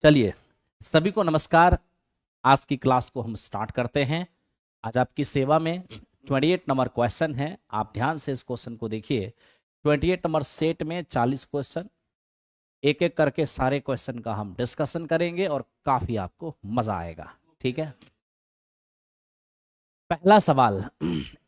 चलिए, सभी को नमस्कार। आज की क्लास को हम स्टार्ट करते हैं। आज आपकी सेवा में 28 नंबर क्वेश्चन है। आप ध्यान से इस क्वेश्चन को देखिए। 28 नंबर सेट में 40 क्वेश्चन, एक एक करके सारे क्वेश्चन का हम डिस्कशन करेंगे और काफी आपको मजा आएगा। ठीक है, पहला सवाल।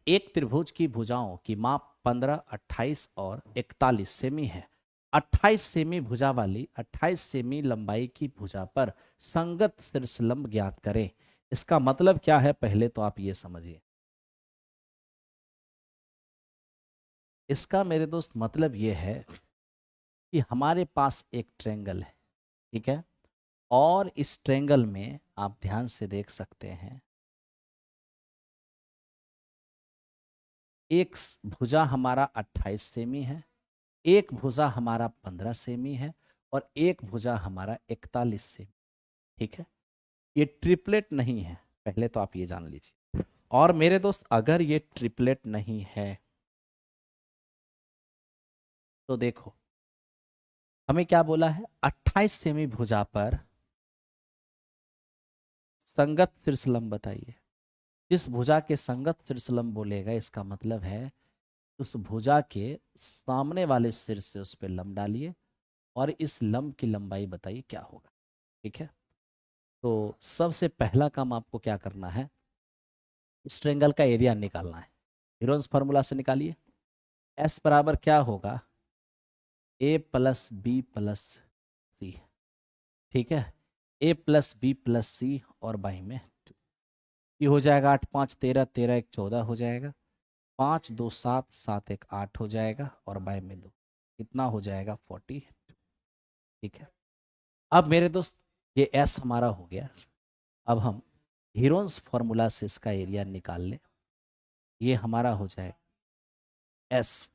एक त्रिभुज की भुजाओं की माप 15, 28 और 41 सेमी है। 28 सेमी भुजा वाली 28 सेमी लंबाई की भुजा पर संगत शीर्षलंब ज्ञात करें। इसका मतलब क्या है, पहले तो आप ये समझिए। इसका मेरे दोस्त मतलब ये है कि हमारे पास एक ट्रेंगल है, ठीक है, और इस ट्रेंगल में आप ध्यान से देख सकते हैं, एक भुजा हमारा 28 सेमी है, एक भुजा हमारा 15 सेमी है और एक भुजा हमारा 41 सेमी। ठीक है, ये ट्रिपलेट नहीं है, पहले तो आप ये जान लीजिए। और मेरे दोस्त, अगर ये ट्रिपलेट नहीं है तो देखो, हमें क्या बोला है, 28 सेमी भुजा पर संगत शीर्षलंब बताइए। जिस भुजा के संगत शीर्षलंब बोलेगा, इसका मतलब है उस भुजा के सामने वाले सिर से उस पर लंब डालिए और इस लंब की लंबाई बताइए क्या होगा। ठीक है, तो सबसे पहला काम आपको क्या करना है, इस ट्रेंगल का एरिया निकालना है। हीरोन्स फार्मूला से निकालिए। एस बराबर क्या होगा, ए प्लस बी प्लस सी। ठीक है, ए प्लस बी प्लस सी और बाई में 2। ये हो जाएगा 8 5 13, 13 1 14 हो जाएगा। 5 2 7, 7 1 8 हो जाएगा और बाई में 2, कितना हो जाएगा 40। ठीक है, अब मेरे दोस्त ये एस हमारा हो गया। अब हम हीरोन्स फार्मूला से इसका एरिया निकाल लें। ये हमारा हो जाएगा एस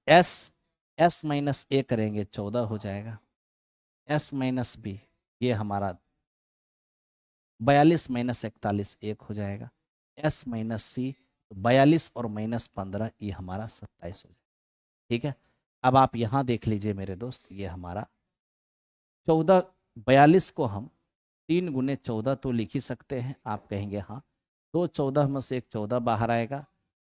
एस एस माइनस ए करेंगे 14 हो जाएगा। एस माइनस बी, ये हमारा 42 माइनस 41 1 हो जाएगा। एस माइनस सी, 42 और माइनस 15, ये हमारा 27 हो जाएगा। ठीक है, अब आप यहाँ देख लीजिए मेरे दोस्त, ये हमारा 14, 42 को हम 3 गुने 14 तो लिख ही सकते हैं। आप कहेंगे हाँ, दो 14 में से एक 14 बाहर आएगा।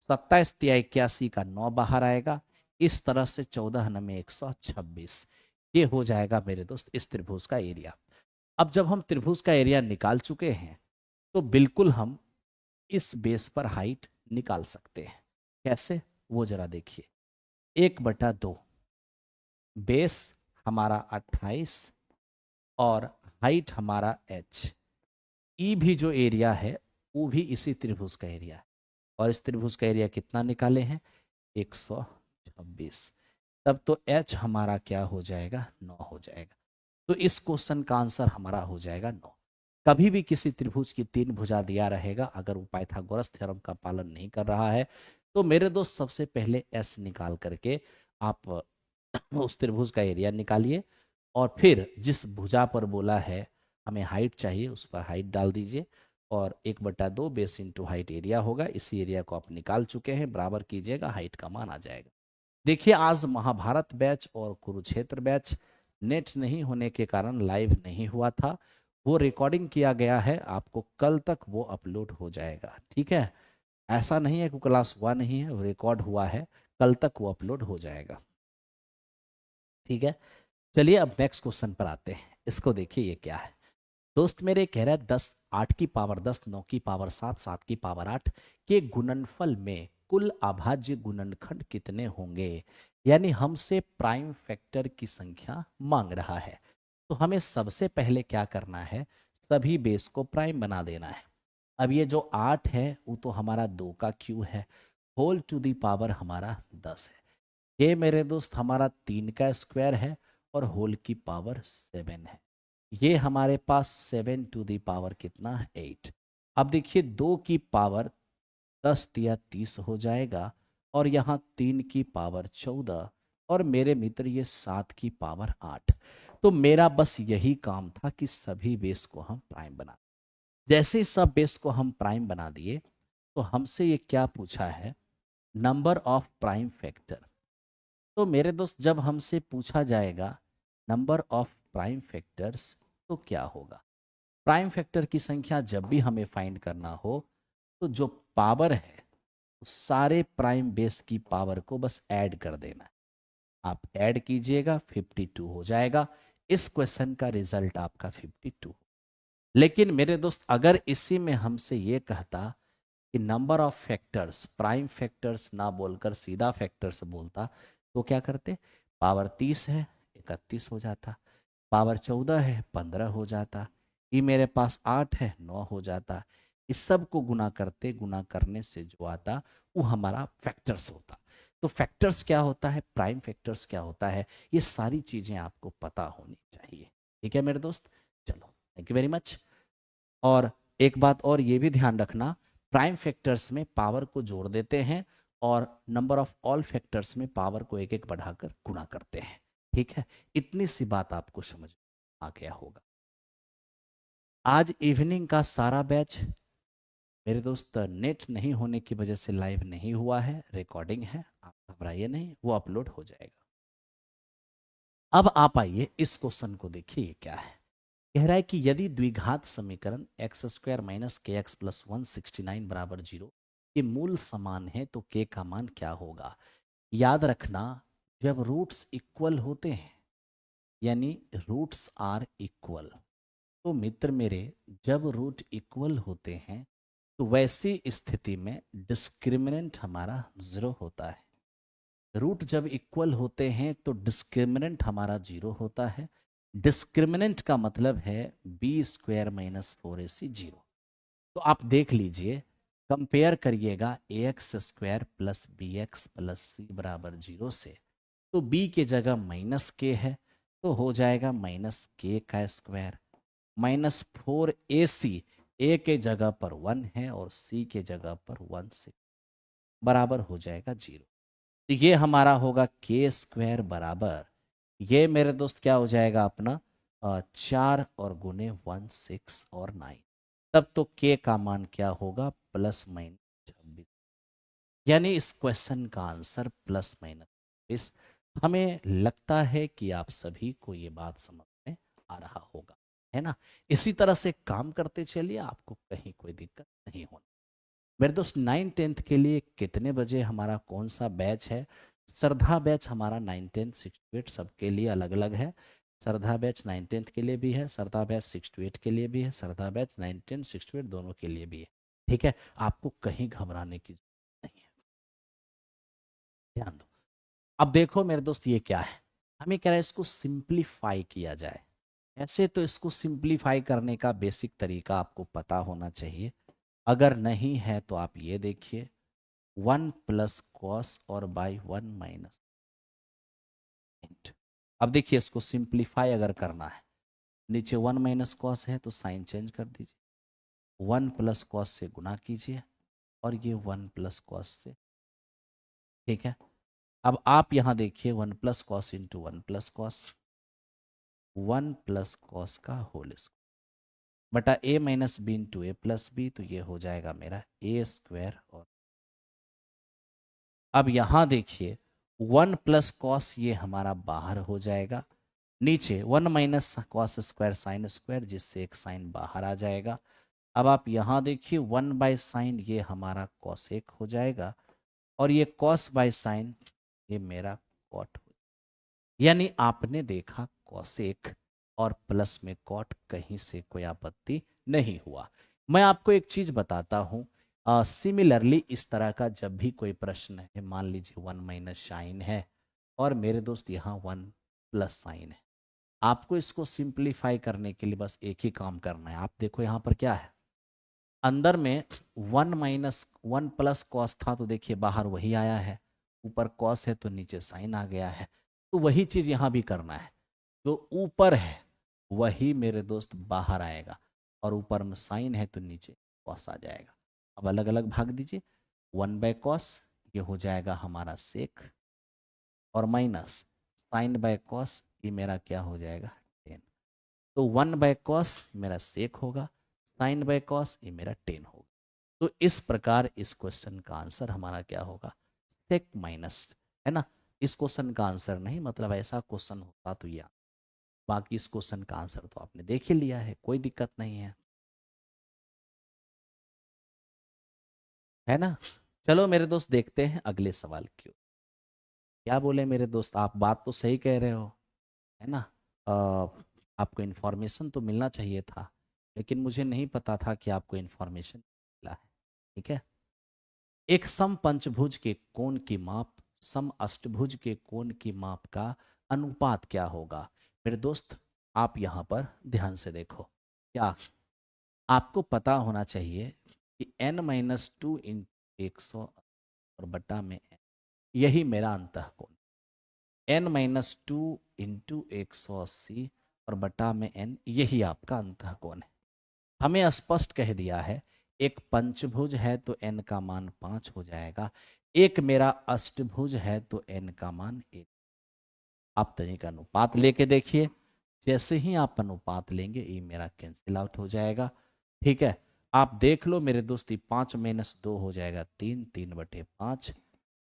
27 तिया 81 का 9 बाहर आएगा। इस तरह से 14 में 126, ये हो जाएगा मेरे दोस्त इस त्रिभुज का एरिया। अब जब हम त्रिभुज का एरिया निकाल चुके हैं तो बिल्कुल हम इस बेस पर हाइट निकाल सकते हैं। कैसे, वो जरा देखिए। 1/2, बेस हमारा 28 और हाइट हमारा h। ई भी जो एरिया है वो भी इसी त्रिभुज का एरिया है, और इस त्रिभुज का एरिया कितना निकाले हैं, 126। तब तो h हमारा क्या हो जाएगा, 9 हो जाएगा। तो इस क्वेश्चन का आंसर हमारा हो जाएगा 9। कभी भी किसी त्रिभुज की 3 भुजा दिया रहेगा, अगर वो पाइथागोरस थ्योरम का पालन नहीं कर रहा है, तो मेरे दोस्त सबसे पहले s निकाल करके आप उस त्रिभुज का एरिया निकालिए, और फिर जिस भुजा पर बोला है हमें हाइट चाहिए, उस पर हाइट डाल दीजिए, और 1/2 बेस इंटू हाइट एरिया होगा। इसी एरिया को आप निकाल चुके हैं, बराबर कीजिएगा, हाइट का मान आ जाएगा। देखिए, आज महाभारत बैच और कुरुक्षेत्र बैच नेट नहीं होने के कारण लाइव नहीं हुआ था। वो रिकॉर्डिंग किया गया है, आपको कल तक वो अपलोड हो जाएगा। ठीक है, ऐसा नहीं है कि क्लास हुआ नहीं है, वो रिकॉर्ड हुआ है, कल तक वो अपलोड हो जाएगा। ठीक है, चलिए अब नेक्स्ट क्वेश्चन पर आते हैं। इसको देखिए, ये क्या है दोस्त मेरे, कह रहा है 10 8 की पावर 10 9 की पावर 7 7 की पावर 8 के गुणनफल में कुल अभाज्य गुणनखंड कितने होंगे। यानी हमसे प्राइम फैक्टर की संख्या मांग रहा है। तो हमें सबसे पहले क्या करना है, सभी बेस को प्राइम बना देना है। अब ये जो 8 है वो तो हमारा 2 का क्यू है, होल टू दी पावर हमारा 10 है। ये मेरे दोस्त हमारा 3 का स्क्वायर है और होल की पावर 7 है। ये हमारे पास 7 टू दी पावर कितना है, 8। अब देखिए, 2 की पावर 10 या 30 हो जाएगा, और यहाँ 3 की पावर 14, और मेरे मित्र ये 7 की पावर 8। तो मेरा बस यही काम था कि सभी बेस को हम प्राइम बना। जैसे ही सब बेस को हम प्राइम बना दिए, तो हमसे ये क्या पूछा है, नंबर ऑफ प्राइम फैक्टर। तो मेरे दोस्त जब हमसे पूछा जाएगा नंबर ऑफ प्राइम फैक्टर्स तो क्या होगा? प्राइम फैक्टर की संख्या जब भी हमें फाइंड करना हो तो जो पावर है उस सारे प्राइम बेस की पावर को बस ऐड कर देना है। आप ऐड कीजिएगा 52 हो जाएगा। इस क्वेश्चन का रिजल्ट आपका 52। लेकिन मेरे दोस्त अगर इसी में हमसे ये कहता कि number of factors, prime factors ना बोलकर सीधा फैक्टर्स बोलता तो क्या करते? पावर 30 है 31 हो जाता, पावर 14 है 15 हो जाता, ये मेरे पास 8 है 9 हो जाता। इस सब को गुना करते, गुना करने से जो आता वो हमारा फैक्टर्स होता। तो फैक्टर्स क्या होता है, प्राइम फैक्टर्स क्या होता है, ये सारी चीजें आपको पता होनी चाहिए। ठीक है मेरे दोस्त, चलो थैंक यू वेरी मच। और एक बात और ये भी ध्यान रखना, प्राइम फैक्टर्स में पावर को जोड़ देते हैं और नंबर ऑफ ऑल फैक्टर्स में पावर को एक एक बढ़ाकर गुणा करते हैं। ठीक है, इतनी सी बात आपको समझ आ गया होगा। आज इवनिंग का सारा बैच मेरे दोस्त नेट नहीं होने की वजह से लाइव नहीं हुआ है, रिकॉर्डिंग है, आप घबराइए नहीं, वो अपलोड हो जाएगा। अब आप आइए इस क्वेश्चन को देखिए क्या है। कह रहा है कि यदि द्विघात समीकरण एक्स स्क्वायर माइनस के एक्स प्लस 169 बराबर 0 के मूल समान है तो के का मान क्या होगा? याद रखना, जब रूट्स इक्वल होते हैं यानी रूट्स आर इक्वल, तो मित्र मेरे जब रूट इक्वल होते हैं तो वैसी स्थिति में डिस्क्रिमिनेंट हमारा 0 होता है। रूट जब इक्वल होते हैं तो डिस्क्रिमिनेंट हमारा 0 होता है। डिस्क्रिमिनेंट का मतलब है बी स्क्वायर माइनस 4ac 0। तो आप देख लीजिए, कंपेयर करिएगा a x square plus b x plus c बराबर 0 से, तो b के जगह माइनस के है तो हो जाएगा माइनस के का स्क्वायर माइनस 4ac, ए के जगह पर 1 है और सी के जगह पर 1 से बराबर हो जाएगा 0। तो ये हमारा होगा के स्क्वायर बराबर, ये मेरे दोस्त क्या हो जाएगा अपना 4 और गुने 1 6 और 9। तब तो के का मान क्या होगा? Plus minus 26। यानी इस क्वेश्चन का आंसर प्लस माइनस 26। हमें लगता है कि आप सभी को ये बात समझ में आ रहा होगा, है ना? इसी तरह से काम करते चलिए, आपको कहीं कोई दिक्कत नहीं होनी। मेरे दोस्त 9-10 के लिए कितने बजे हमारा कौन सा बैच है? श्रद्धा बैच हमारा 9-10 6 to 8 सबके लिए अलग अलग है। श्रद्धा बैच 9-10 के लिए भी है, श्रद्धा बैच 6 to 8 के लिए भी है, श्रद्धा बैच 9-10 6 to 8 दोनों के लिए भी है। ठीक है, आपको कहीं घबराने की जरूरत नहीं है, ध्यान दो। अब देखो मेरे दोस्त ये क्या है, हमें कह रहा है इसको सिंप्लीफाई किया जाए। ऐसे तो इसको सिंप्लीफाई करने का बेसिक तरीका आपको पता होना चाहिए, अगर नहीं है तो आप ये देखिए 1 प्लस कॉस और बाई 1 माइनस। अब देखिए इसको सिंप्लीफाई अगर करना है, नीचे 1 माइनस कॉस है तो साइन चेंज कर दीजिए, 1 प्लस कॉस से गुना कीजिए और ये 1 प्लस कॉस से। ठीक है, अब आप यहां देखिए 1 plus cos into 1 plus cos, 1 plus cos का होल स्क्वायर बटा ए माइनस बी इंटू ए प्लस बी, तो ये हो जाएगा मेरा ए स्क्वायर। और अब यहां देखिए 1 प्लस कॉस ये हमारा बाहर हो जाएगा, नीचे 1 minus cos square sine square जिससे एक साइन बाहर आ जाएगा। अब आप यहां देखिए 1 बाय साइन ये हमारा कॉसेक हो जाएगा और ये कॉस बाय साइन ये मेरा कॉट हो, यानी आपने देखा कॉसेक और प्लस में कॉट, कहीं से कोई आपत्ति नहीं हुआ। मैं आपको एक चीज बताता हूं, सिमिलरली इस तरह का जब भी कोई प्रश्न है, मान लीजिए 1 माइनस साइन है और मेरे दोस्त यहाँ 1 प्लस साइन है, आपको इसको सिंप्लीफाई करने के लिए बस एक ही काम करना है। आप देखो यहाँ पर क्या है, अंदर में 1 माइनस 1 प्लस कॉस था तो देखिए बाहर वही आया है, ऊपर कॉस है तो नीचे साइन आ गया है, तो वही चीज यहाँ भी करना है। जो ऊपर है वही मेरे दोस्त बाहर आएगा और ऊपर में साइन है तो नीचे कॉस आ जाएगा। अब अलग अलग भाग दीजिए, 1 बाय कॉस ये हो जाएगा हमारा सेक और माइनस साइन बाय कॉस ये मेरा क्या हो जाएगा 10। तो 1 बाय कॉस मेरा सेक होगा, साइन बाय कॉस ये मेरा 10 होगा। तो इस प्रकार इस क्वेश्चन का आंसर हमारा क्या होगा? सेक माइनस, है ना। इस क्वेश्चन का आंसर नहीं, मतलब ऐसा क्वेश्चन होता तो ये, बाकी इस क्वेश्चन का आंसर तो आपने देख ही लिया है, कोई दिक्कत नहीं है ना। चलो मेरे दोस्त देखते हैं अगले सवाल की ओर। क्या बोले मेरे दोस्त, आप बात तो सही कह रहे हो, है ना। अ, आपको इन्फॉर्मेशन तो मिलना चाहिए था, लेकिन मुझे नहीं पता था कि आपको इन्फॉर्मेशन मिला है। ठीक है। एक सम पंचभुज के कोण की माप सम अष्टभुज के कोण की माप का अनुपात क्या होगा। मेरे दोस्त आप यहाँ पर ध्यान से देखो, क्या आपको पता होना चाहिए कि n-2 इन 100 और बटा में n, यही मेरा अंतःकोण, n-2 इंटू 180 और बटा में n, यही आपका अंतःकोण है। हमें स्पष्ट कह दिया है एक पंचभुज है तो n का मान 5 हो जाएगा, एक मेरा अष्टभुज है तो n का मान 1। आप तनिक अनुपात लेके देखिए, जैसे ही आप अनुपात लेंगे ये मेरा कैंसिल आउट हो जाएगा। ठीक है, आप देख लो मेरे दोस्ती, 5-2 हो जाएगा 3, 3/5,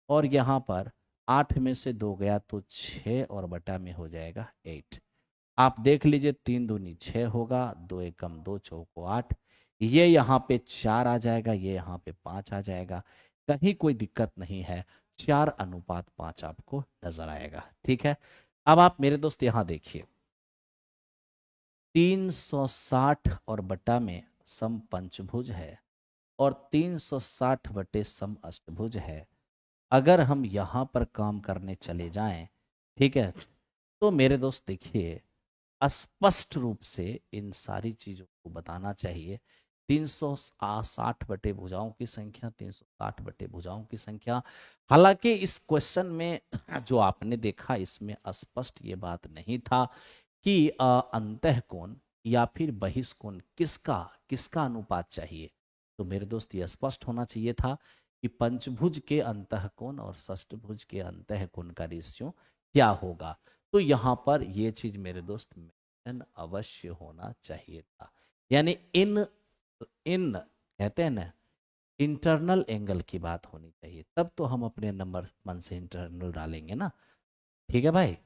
और यहाँ पर 8 में से 2 गया तो 6 और बटा में हो जाएगा 8। आप देख लीजिए 3 दूनी 6 होगा, 2 एकम 2 चौको 8, ये यहाँ पे 4 आ जाएगा, ये यहाँ पे 5 आ जाएगा, कहीं कोई दिक्कत नहीं है, 4:5 आपको नजर आएगा। ठीक है, अब आप मेरे दोस्त यहाँ देखिए, 360 और बटा में सम पंचभुज है और 360 बटे सम अष्टभुज है। अगर हम यहाँ पर काम करने चले जाएं, ठीक है, तो मेरे दोस्त देखिए स्पष्ट रूप से इन सारी चीजों को बताना चाहिए। 360 बटे भुजाओं की संख्या, 360 बटे भुजाओं की संख्या। हालांकि इस क्वेश्चन में जो आपने देखा इसमें स्पष्ट ये बात नहीं था कि अंतःकोण या फिर बहिष्कोण किसका किसका अनुपात चाहिए। तो मेरे दोस्त ये स्पष्ट होना चाहिए था कि पंचभुज के अंतःकोण और षष्ठभुज के अंतःकोण का रेशियो क्या होगा। तो यहाँ पर ये चीज मेरे दोस्त मेंशन अवश्य होना चाहिए था, यानी इन इन कहते हैं ना इंटरनल एंगल की बात होनी चाहिए, तब तो हम अपने नंबर मन से इंटरनल डालेंगे ना। ठीक है भाई।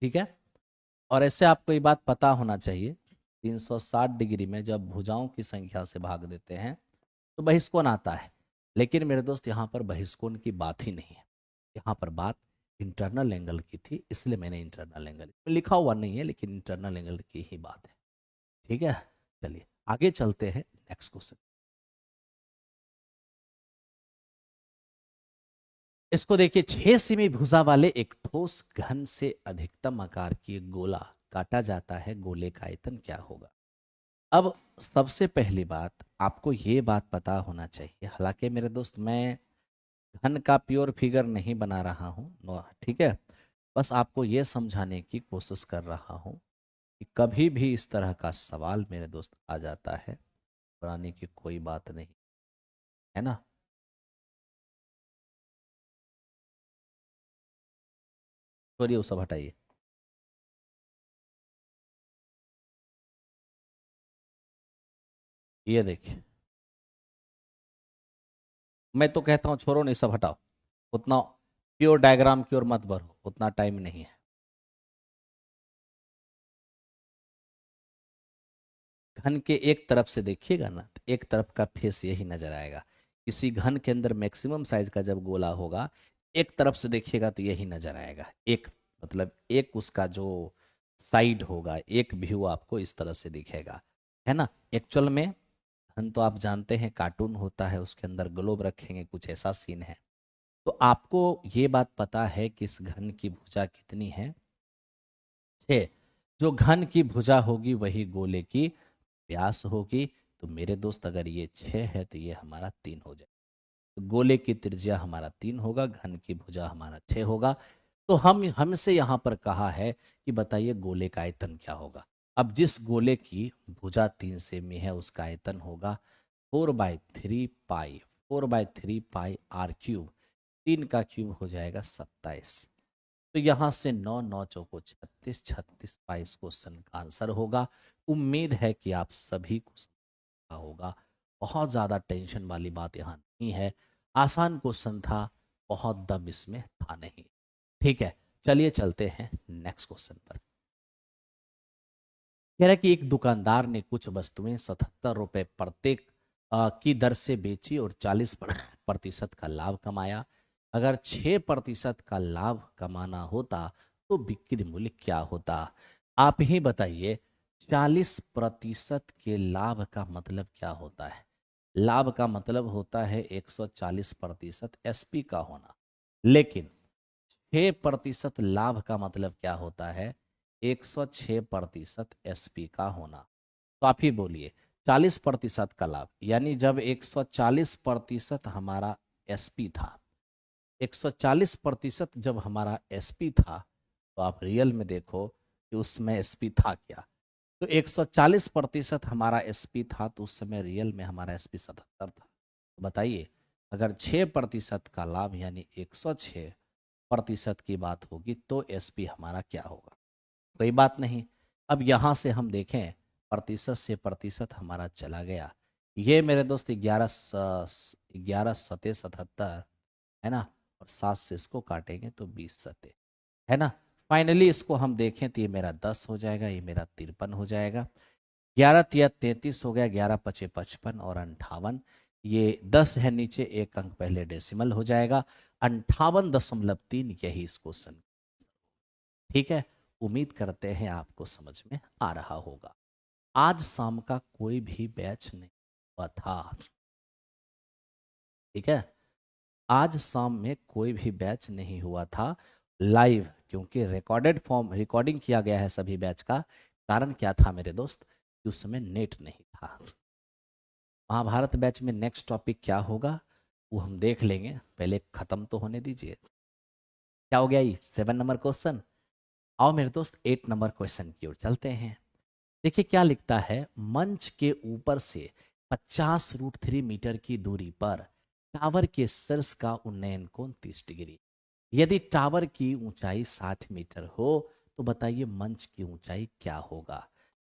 ठीक है, और ऐसे आपको ये बात पता होना चाहिए, 360 डिग्री में जब भुजाओं की संख्या से भाग देते हैं तो बहिष्कोण आता है, लेकिन मेरे दोस्त यहाँ पर बहिष्कोण की बात ही नहीं है, यहाँ पर बात इंटरनल एंगल की थी, इसलिए मैंने इंटरनल एंगल लिखा हुआ नहीं है, लेकिन इंटरनल एंगल की ही बात है। ठीक है, चलिए आगे चलते हैं नेक्स्ट क्वेश्चन। इसको देखिए, 6 सेमी भुजा वाले एक ठोस घन से अधिकतम आकार की एक गोला काटा जाता है, गोले का आयतन क्या होगा। अब सबसे पहली बात आपको ये बात पता होना चाहिए, हालांकि मेरे दोस्त मैं घन का प्योर फिगर नहीं बना रहा हूँ, ठीक है, बस आपको ये समझाने की कोशिश कर रहा हूँ कि कभी भी इस तरह का सवाल मेरे दोस्त आ जाता है, बनाने की कोई बात नहीं, है ना। छोड़िए वो सब हटाइए। ये देखिए, मैं तो कहता हूँ छोड़ो नहीं, सब हटाओ, उतना प्योर डायग्राम की ओर मत बढ़ो, उतना टाइम नहीं है। घन के एक तरफ से देखिएगा ना, तो एक तरफ का फेस यही नजर आएगा। किसी घन के अंदर मैक्सिमम साइज का जब गोला होगा, एक तरफ से देखिएगा तो यही नजर आएगा, एक मतलब एक उसका जो साइड होगा, एक व्यू आपको इस तरह से दिखेगा, है ना। एक्चुअल में घन तो आप जानते हैं कार्टून होता है, उसके अंदर ग्लोब रखेंगे, कुछ ऐसा सीन है। तो आपको ये बात पता है कि इस घन की भुजा कितनी है, 6। जो घन की भुजा होगी वही गोले की व्यास होगी। तो मेरे दोस्त अगर ये 6 है तो ये हमारा 3 हो जाए, तो गोले की त्रिज्या हमारा 3 होगा, घन की भुजा हमारा 6 होगा। तो हम हमसे यहाँ पर कहा है कि बताइए गोले का आयतन क्या होगा। अब जिस गोले की भुजा 3 सेमी है उसका आयतन होगा 4/3 पाई, 4/3 पाई r क्यूब, 3 का क्यूब हो जाएगा 27। तो यहां से 9 9 चौको 36, 36 22 क्वेश्चन का आंसर होगा। उम्मीद है कि आप सभी को समझा होगा। बहुत ज्यादा टेंशन वाली बात यहाँ नहीं है, आसान क्वेश्चन था, बहुत दम इसमें था नहीं। ठीक है, चलिए चलते हैं नेक्स्ट क्वेश्चन पर। कह रहा है कि एक दुकानदार ने कुछ वस्तुएं 77 रुपए प्रत्येक की दर से बेची और 40% का लाभ कमाया। अगर 6% का लाभ कमाना होता तो बिक्री मूल्य क्या होता? आप ही बताइए, 40% के लाभ का मतलब क्या होता है? लाभ का मतलब होता है 140% एसपी का होना, लेकिन 6% लाभ का मतलब क्या होता है? 106% एसपी का होना। तो आप ही बोलिए, 40% का लाभ यानी जब 140% हमारा एसपी था, 140% जब हमारा एसपी था, तो आप रियल में देखो कि उसमें एसपी था क्या। तो 140% हमारा एसपी था, तो उस समय रियल में हमारा एसपी 77 था। तो बताइए, अगर 6% का लाभ यानी 106% की बात होगी तो एसपी हमारा क्या होगा? कोई बात नहीं। अब यहां से हम देखें, प्रतिशत से प्रतिशत हमारा चला गया। ये मेरे दोस्त 11 सते 77 है ना, और 7 से इसको काटेंगे तो 20 सते है ना। फाइनली इसको हम देखें तो ये मेरा 10 हो जाएगा, ये मेरा 53 हो जाएगा। 11 तिया 33 हो गया, 11 पचे 55 और 58। ये 10 है नीचे, एक अंक पहले डेसिमल हो जाएगा। 58.3 यही इस क्वेश्चन। ठीक है, उम्मीद करते हैं आपको समझ में आ रहा होगा। आज शाम का कोई भी बैच नहीं हुआ था। ठीक है, आज शाम में कोई भी बैच नहीं हुआ था लाइव, क्योंकि रिकॉर्डेड फॉर्म रिकॉर्डिंग किया गया है सभी बैच का। कारण क्या था मेरे दोस्त? कि उस समय नेट नहीं था। महाभारत बैच में नेक्स्ट टॉपिक क्या होगा वो हम देख लेंगे, पहले खत्म तो होने दीजिए। क्या हो गया ये 7 नंबर क्वेश्चन। आओ मेरे दोस्त 8 नंबर क्वेश्चन की ओर चलते हैं। देखिए क्या लिखता है, मंच के ऊपर से 50√3 मीटर की दूरी पर टावर के शीर्ष का उन्नयन कोण 30 डिग्री। यदि टावर की ऊंचाई 60 मीटर हो तो बताइए मंच की ऊंचाई क्या होगा?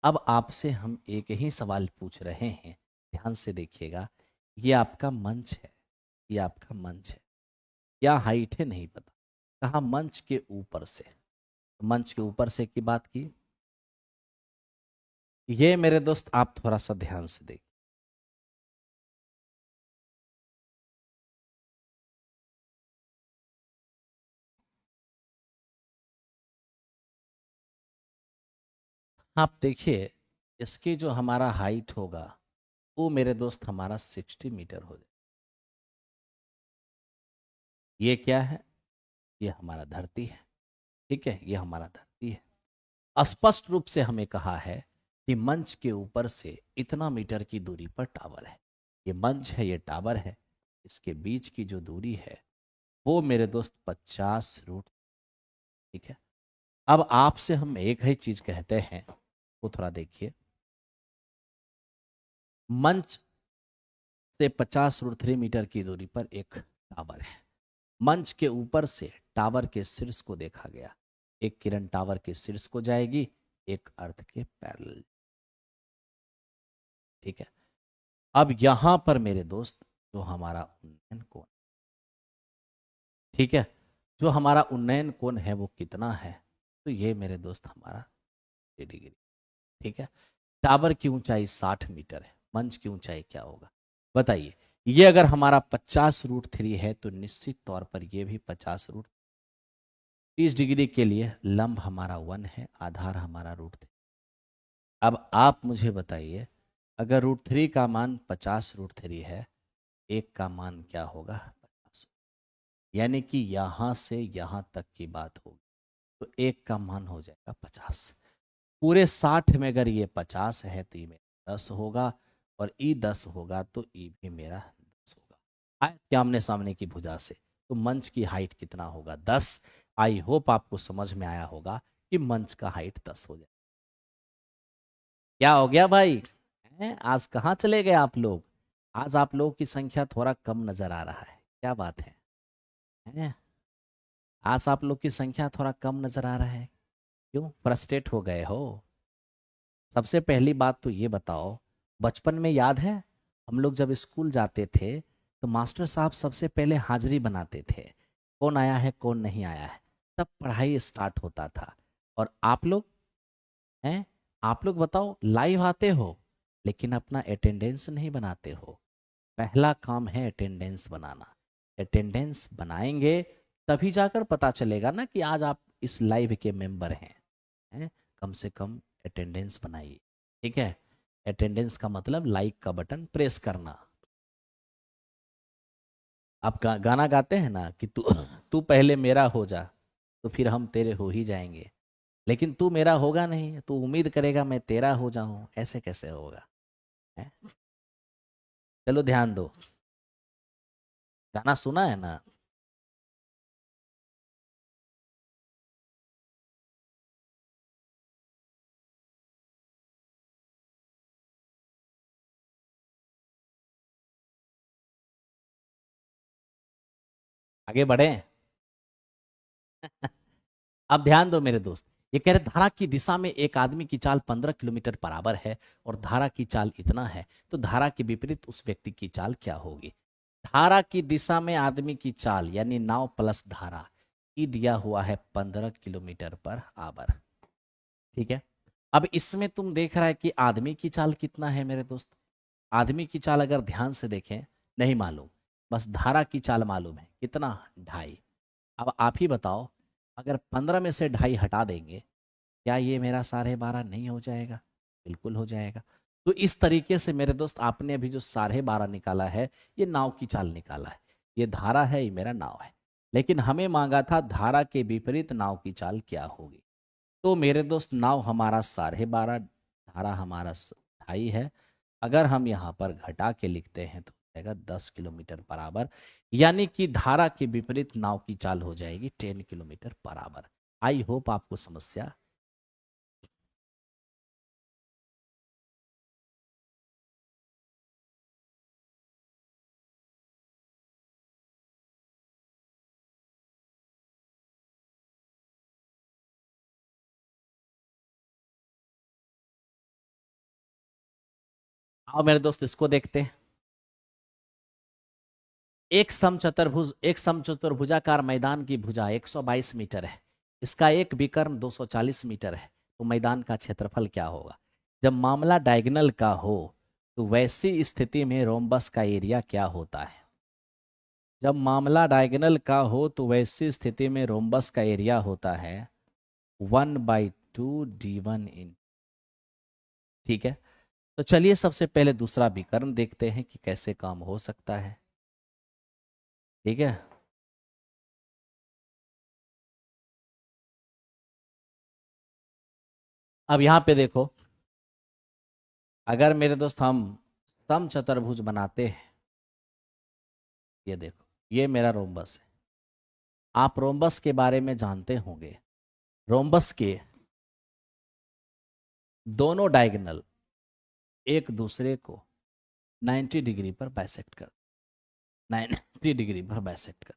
अब आपसे हम एक ही सवाल पूछ रहे हैं, ध्यान से देखिएगा। ये आपका मंच है, ये आपका मंच है, क्या हाइट है नहीं पता, कहा मंच के ऊपर से। मंच के ऊपर से की बात की, ये मेरे दोस्त आप थोड़ा सा ध्यान से देखिए। आप देखिए, इसकी जो हमारा हाइट होगा वो मेरे दोस्त हमारा 60 मीटर हो जाए। ये क्या है? ये हमारा धरती है। ठीक है, ये हमारा धरती है। स्पष्ट रूप से हमें कहा है कि मंच के ऊपर से इतना मीटर की दूरी पर टावर है। ये मंच है, ये टावर है, इसके बीच की जो दूरी है वो मेरे दोस्त 50√। ठीक है, अब आपसे हम एक ही चीज कहते हैं, वो थोड़ा देखिए। मंच से 50√3 मीटर की दूरी पर एक टावर है। मंच के ऊपर से टावर के शीर्ष को देखा गया, एक किरण टावर के शीर्ष को जाएगी, एक अर्थ के पैरेलल। ठीक है, अब यहां पर मेरे दोस्त जो हमारा उन्नयन कोण, ठीक है, जो हमारा उन्नयन कोण है वो कितना है? तो ये मेरे दोस्त हमारा 60 डिग्री। ठीक है, टावर की ऊंचाई 60 मीटर है, मंच की ऊंचाई क्या होगा बताइए? ये अगर हमारा 50√3 है तो निश्चित तौर पर ये भी 50 रूट। 30 डिग्री के लिए लंब हमारा 1 है, आधार हमारा √3। अब आप मुझे बताइए, अगर √3 का मान 50√3 है, एक का मान क्या होगा? 50। यानी कि यहां से यहां तक की बात होगी, तो एक का मान हो जाएगा 50। पूरे 60 में अगर ये 50 है तो ये मेरा 10 होगा, और ई 10 होगा तो ई भी मेरा 10 होगा। आयत के आमने सामने की भुजा से, तो मंच की हाइट कितना होगा? 10। आई होप आपको समझ में आया होगा कि मंच का हाइट 10 हो जाए। क्या हो गया भाई? आज कहाँ चले गए आप लोग? आज आप लोगों की संख्या थोड़ा कम नजर आ रहा है, क्या बात है? हैं? आज आप लोग की संख्या थोड़ा कम नजर आ रहा है, क्यों फ्रस्ट्रेट हो गए हो? सबसे पहली बात तो ये बताओ, बचपन में याद है हम लोग जब स्कूल जाते थे तो मास्टर साहब सबसे पहले हाजिरी बनाते थे, कौन आया है कौन नहीं आया है, तब पढ़ाई स्टार्ट होता था। और आप लोग हैं, आप लोग बताओ लाइव आते हो लेकिन अपना अटेंडेंस नहीं बनाते हो। पहला काम है अटेंडेंस बनाना। अटेंडेंस बनाएंगे तभी जाकर पता चलेगा ना कि आज आप इस लाइव के मेंबर हैं। कम से कम अटेंडेंस बनाइए, ठीक है? अटेंडेंस का मतलब लाइक का बटन प्रेस करना। आप गाना गाते हैं ना कि तू तू पहले मेरा हो जा तो फिर हम तेरे हो ही जाएंगे, लेकिन तू मेरा होगा नहीं, तू उम्मीद करेगा मैं तेरा हो जाऊं, ऐसे कैसे होगा? है? चलो ध्यान दो, गाना सुना है ना? आगे बढ़े। अब ध्यान दो मेरे दोस्त, ये कह रहे धारा की दिशा में एक आदमी की चाल 15 किलोमीटर बराबर है और धारा की चाल इतना है, तो धारा के विपरीत उस व्यक्ति की चाल क्या होगी? धारा की दिशा में आदमी की चाल यानी नाव प्लस धारा ई दिया हुआ है 15 किलोमीटर पर आवर, ठीक है? अब इसमें तुम देख रहा है कि आदमी की चाल कितना है मेरे दोस्त? आदमी की चाल अगर ध्यान से देखें नहीं मालूम, बस धारा की चाल मालूम है, कितना? 2.5। अब आप ही बताओ, अगर 15 में से 2.5 हटा देंगे, क्या ये मेरा 12.5 नहीं हो जाएगा? बिल्कुल हो जाएगा। तो इस तरीके से मेरे दोस्त आपने अभी जो 12.5 निकाला है, ये नाव की चाल निकाला है। ये धारा है, ये मेरा नाव है, लेकिन हमें मांगा था धारा के विपरीत नाव की चाल क्या होगी। तो मेरे दोस्त नाव हमारा 12.5, धारा हमारा 2.5 है। अगर हम यहाँ पर घटा के लिखते हैं तो हो जाएगा 10 किलोमीटर बराबर, यानी कि धारा के विपरीत नाव की चाल हो जाएगी 10 किलोमीटर बराबर। आई होप आपको समस्या। आओ मेरे दोस्त इसको देखते हैं। एक समचतुर्भुजाकार मैदान की भुजा 122 मीटर है, इसका एक विकर्ण 240 मीटर है, तो मैदान का क्षेत्रफल क्या होगा? जब मामला डायगोनल का हो तो वैसी स्थिति में रोम्बस का एरिया क्या होता है? जब मामला डायगोनल का हो तो वैसी स्थिति में रोम्बस का एरिया होता है 1/2 d1 इन, ठीक है? तो चलिए सबसे पहले दूसरा विकर्ण देखते हैं कि कैसे काम हो सकता है, ठीक है? अब यहां पे देखो, अगर मेरे दोस्त हम समचतुर्भुज बनाते हैं, ये देखो ये मेरा रोम्बस है। आप रोम्बस के बारे में जानते होंगे, रोम्बस के दोनों डायगोनल एक दूसरे को 90 डिग्री पर बाइसेक्ट कर, 90 डिग्री पर बाइसेक्ट कर,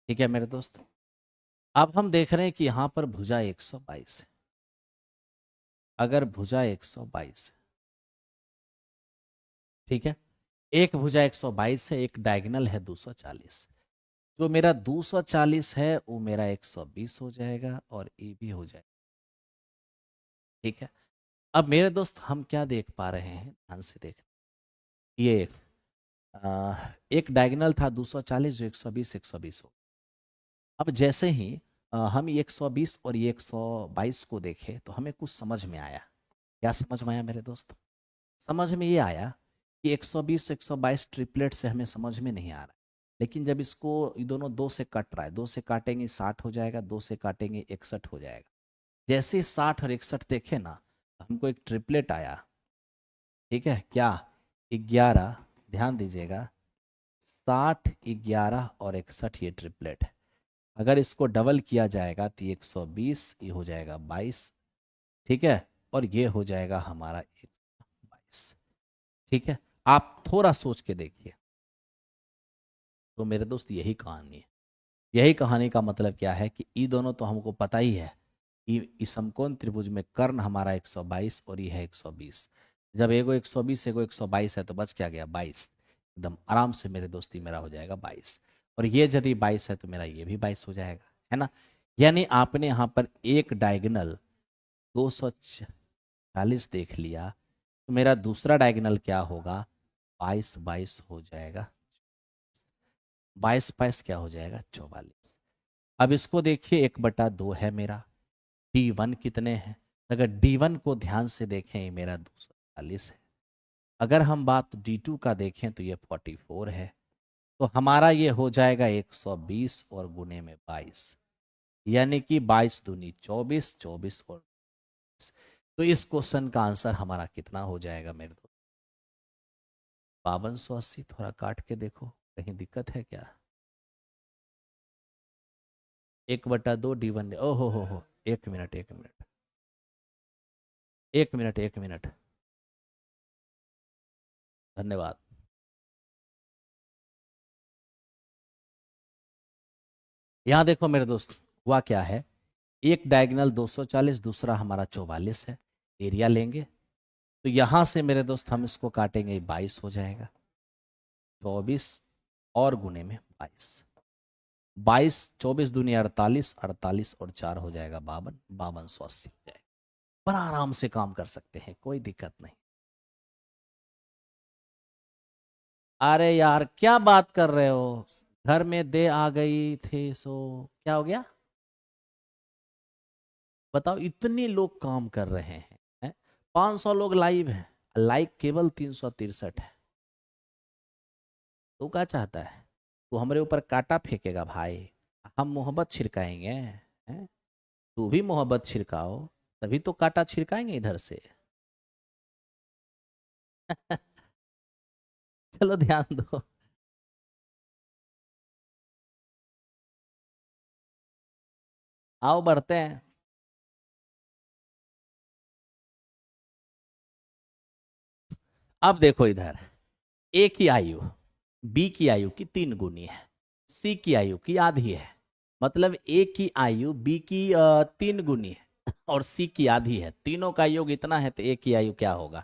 ठीक है मेरे दोस्त? अब हम देख रहे हैं कि यहां पर भुजा 122 है। अगर भुजा 122 है, ठीक है, एक भुजा 122 है, एक डायगोनल है 240, जो मेरा 240 है वो मेरा 120 हो जाएगा और ये भी हो जाएगा, ठीक है? अब मेरे दोस्त हम क्या देख पा रहे हैं, ध्यान से देख, ये एक डायगोनल था 240 जो 120 120 हो। अब जैसे ही हम ये 120 और ये 122 को देखे तो हमें कुछ समझ में आया। क्या समझ में आया मेरे दोस्त? समझ में ये आया कि 120 122 ट्रिपलेट से हमें समझ में नहीं आ रहा है, लेकिन जब इसको ये दोनों दो से कट रहा है, दो से काटेंगे 60 हो जाएगा, दो से काटेंगे 61 हो जाएगा। जैसे ही 60 और 61 देखे ना, हमको एक ट्रिपलेट आया, ठीक है क्या? 11, ध्यान दीजिएगा, 60 11 और 61 ये ट्रिपलेट है। अगर इसको डबल किया जाएगा तो ये 120, ये हो जाएगा 22, ठीक है? और ये हो जाएगा हमारा 122, ठीक है? आप थोड़ा सोच के देखिए। तो मेरे दोस्त यही कहानी है। यही कहानी का मतलब क्या है कि ये दोनों तो हमको पता ही है कि इस समकोण त्रिभुज में कर्ण हमारा 122 और ये है 120। जब एगो 120 एगो 122 है तो बच क्या गया 22। एकदम आराम से मेरे दोस्ती मेरा हो जाएगा 22। और ये यदि 22 है तो मेरा ये भी 22 हो जाएगा, है ना। यानी आपने यहाँ पर एक डायगोनल 240 देख लिया, तो मेरा दूसरा डायगोनल क्या होगा 22 22 हो जाएगा, 22 22 क्या हो जाएगा 44। अब इसको देखिए 1/2 है मेरा। D1 कितने हैं, अगर D1 को ध्यान से देखें ये मेरा 240 है। अगर हम बात D2 का देखें तो ये 44 है। तो हमारा ये हो जाएगा 120 और गुने में 22, यानी कि 22 दूनी 24, 24 और 22। तो इस क्वेश्चन का आंसर हमारा कितना हो जाएगा मेरे दोस्त 5280। थोड़ा काट के देखो कहीं दिक्कत है क्या। 1/2 D1, ओहो हो, 1 मिनट 1 मिनट 1 मिनट 1 मिनट, धन्यवाद। यहाँ देखो मेरे दोस्त हुआ क्या है, एक डायगोनल 240, दूसरा हमारा 44 है। एरिया लेंगे तो यहाँ से मेरे दोस्त हम इसको काटेंगे 22 हो जाएगा, 24 और गुने में 22, 22 24 दूनी 48, 48 और 4 हो जाएगा 52, 5280 हो जाएगा। बड़ा आराम से काम कर सकते हैं, कोई दिक्कत नहीं। अरे यार क्या बात कर रहे हो, घर में दे आ गई थे सो क्या हो गया बताओ। इतने लोग काम कर रहे हैं, 500 लोग लाइव हैं, लाइक केवल 363 है। तू क्या चाहता है, तू हमारे ऊपर कांटा फेंकेगा भाई, हम मोहब्बत छिड़काएंगे हैं? तू भी मोहब्बत छिड़काओ तभी तो कांटा छिड़काएंगे इधर से। चलो ध्यान दो। आओ बढ़ते हैं। अब देखो इधर, ए की आयु बी की आयु की 3 गुनी है, सी की आयु की आधी है। मतलब ए की आयु बी की 3 गुनी है और सी की आधी है। तीनों का योग इतना है तो ए की आयु क्या होगा।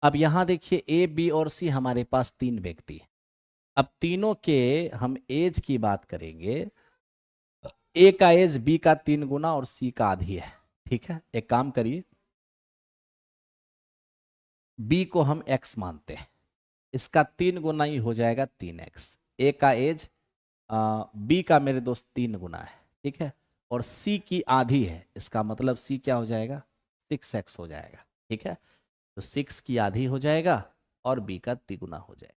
अब यहां देखिए ए बी और सी हमारे पास 3 व्यक्ति हैं। अब तीनों के हम एज की बात करेंगे, ए का एज बी का 3 गुना और सी का आधी है। ठीक है, एक काम करिए, बी को हम एक्स मानते हैं, इसका 3 गुना ही हो जाएगा 3x। ए का एज बी का मेरे दोस्त 3 गुना है, ठीक है। और सी की आधी है, इसका मतलब सी क्या हो जाएगा 6x हो जाएगा, ठीक है। तो 6 की आधी हो जाएगा और बी का 3 गुना हो जाएगा।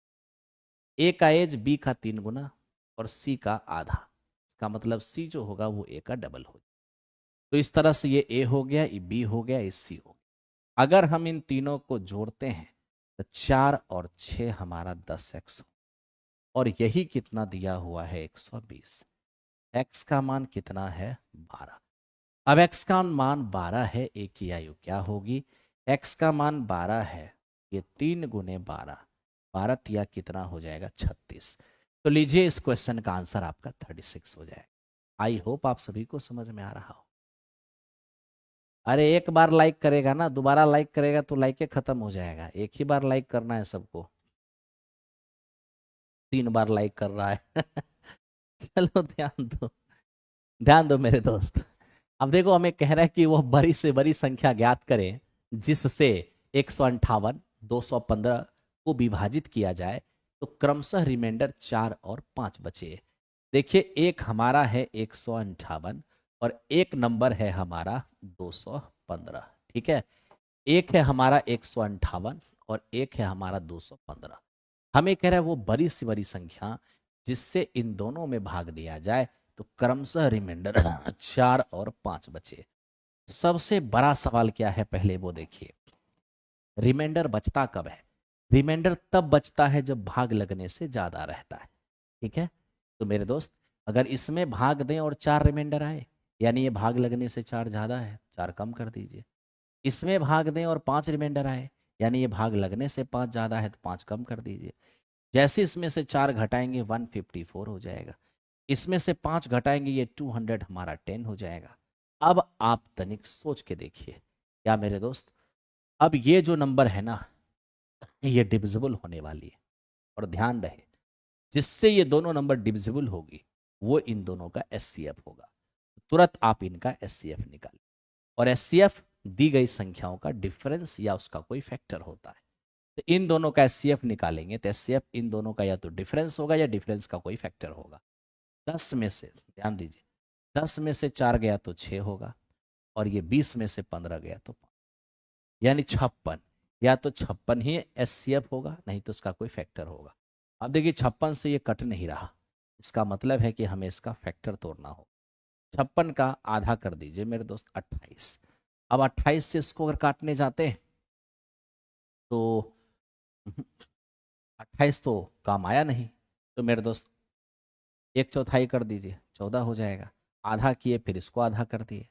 ए का एज बी का 3 गुना और सी का आधा, इसका मतलब सी जो होगा वो ए का डबल हो जाएगा। तो इस तरह से ये ए हो गया, ये बी हो गया, ये सी हो गया। अगर हम इन तीनों को जोड़ते हैं तो 4 और 6 हमारा 10x, और यही कितना दिया हुआ है 120। x का मान कितना है 12। अब x का मान 12 है, ए की आयु क्या होगी, x का मान 12 है, ये 3 गुने 12, 12 तिया कितना हो जाएगा 36। तो लीजिए इस क्वेश्चन का आंसर आपका 36 हो जाएगा। आई होप आप सभी को समझ में आ रहा हो। अरे एक बार लाइक करेगा ना, दोबारा लाइक करेगा तो लाइक खत्म हो जाएगा, एक ही बार लाइक करना है सबको। 3 बार लाइक कर रहा है। चलो ध्यान दो, ध्यान दो मेरे दोस्त। अब देखो हमें कह रहा है कि वह बड़ी से बड़ी संख्या ज्ञात करें जिससे 158 215 को विभाजित किया जाए तो क्रमशः रिमाइंडर 4 और 5 बचे। देखिए एक हमारा है 158 और एक नंबर है हमारा 215, ठीक है। एक है हमारा 158 और एक है हमारा 215। हमें कह रहा है वो बड़ी से बड़ी संख्या जिससे इन दोनों में भाग दिया जाए तो क्रमशः रिमाइंडर 4 और 5 बचे। सबसे बड़ा सवाल क्या है पहले वो देखिए, रिमाइंडर बचता कब है। रिमाइंडर तब बचता है जब भाग लगने से ज्यादा रहता है, ठीक है। तो मेरे दोस्त अगर इसमें भाग दें और 4 रिमाइंडर आए, यानी ये भाग लगने से 4 ज्यादा है, 4 कम कर दीजिए। इसमें भाग दें और 5 रिमाइंडर आए, यानी ये भाग लगने से 5 ज्यादा है तो 5 कम कर दीजिए। जैसे इसमें से 4 घटाएंगे 154 हो जाएगा। इसमें से 5 घटाएंगे, ये 200 हमारा 10 हो जाएगा। अब आप तनिक सोच के देखिए क्या मेरे दोस्त, अब ये जो नंबर है ना, ये डिविजिबल होने वाली है। और ध्यान रहे, जिससे ये दोनों नंबर डिविजिबल होगी वो इन दोनों का एचसीएफ होगा। तुरंत आप इनका एचसीएफ निकालें। और एचसीएफ दी गई संख्याओं का डिफरेंस या उसका कोई फैक्टर होता है। तो इन दोनों का एचसीएफ निकालेंगे तो एचसीएफ इन दोनों का या तो डिफरेंस होगा या डिफरेंस का कोई फैक्टर होगा। 10 में से, ध्यान दीजिए, 10 में से 4 गया तो 6 होगा, और ये 20 में से 15 गया तो 5, यानी 56। या तो 56 ही एचसीएफ होगा, नहीं तो उसका कोई फैक्टर होगा। अब देखिए 56 से ये कट नहीं रहा, इसका मतलब है कि हमें इसका फैक्टर तोड़ना हो। 56 का आधा कर दीजिए मेरे दोस्त, 28। अब 28 से इसको अगर काटने जाते हैं तो 28 तो काम आया नहीं, तो मेरे दोस्त 1/4 कर दीजिए, 14 हो जाएगा। आधा किए फिर इसको आधा कर दिए,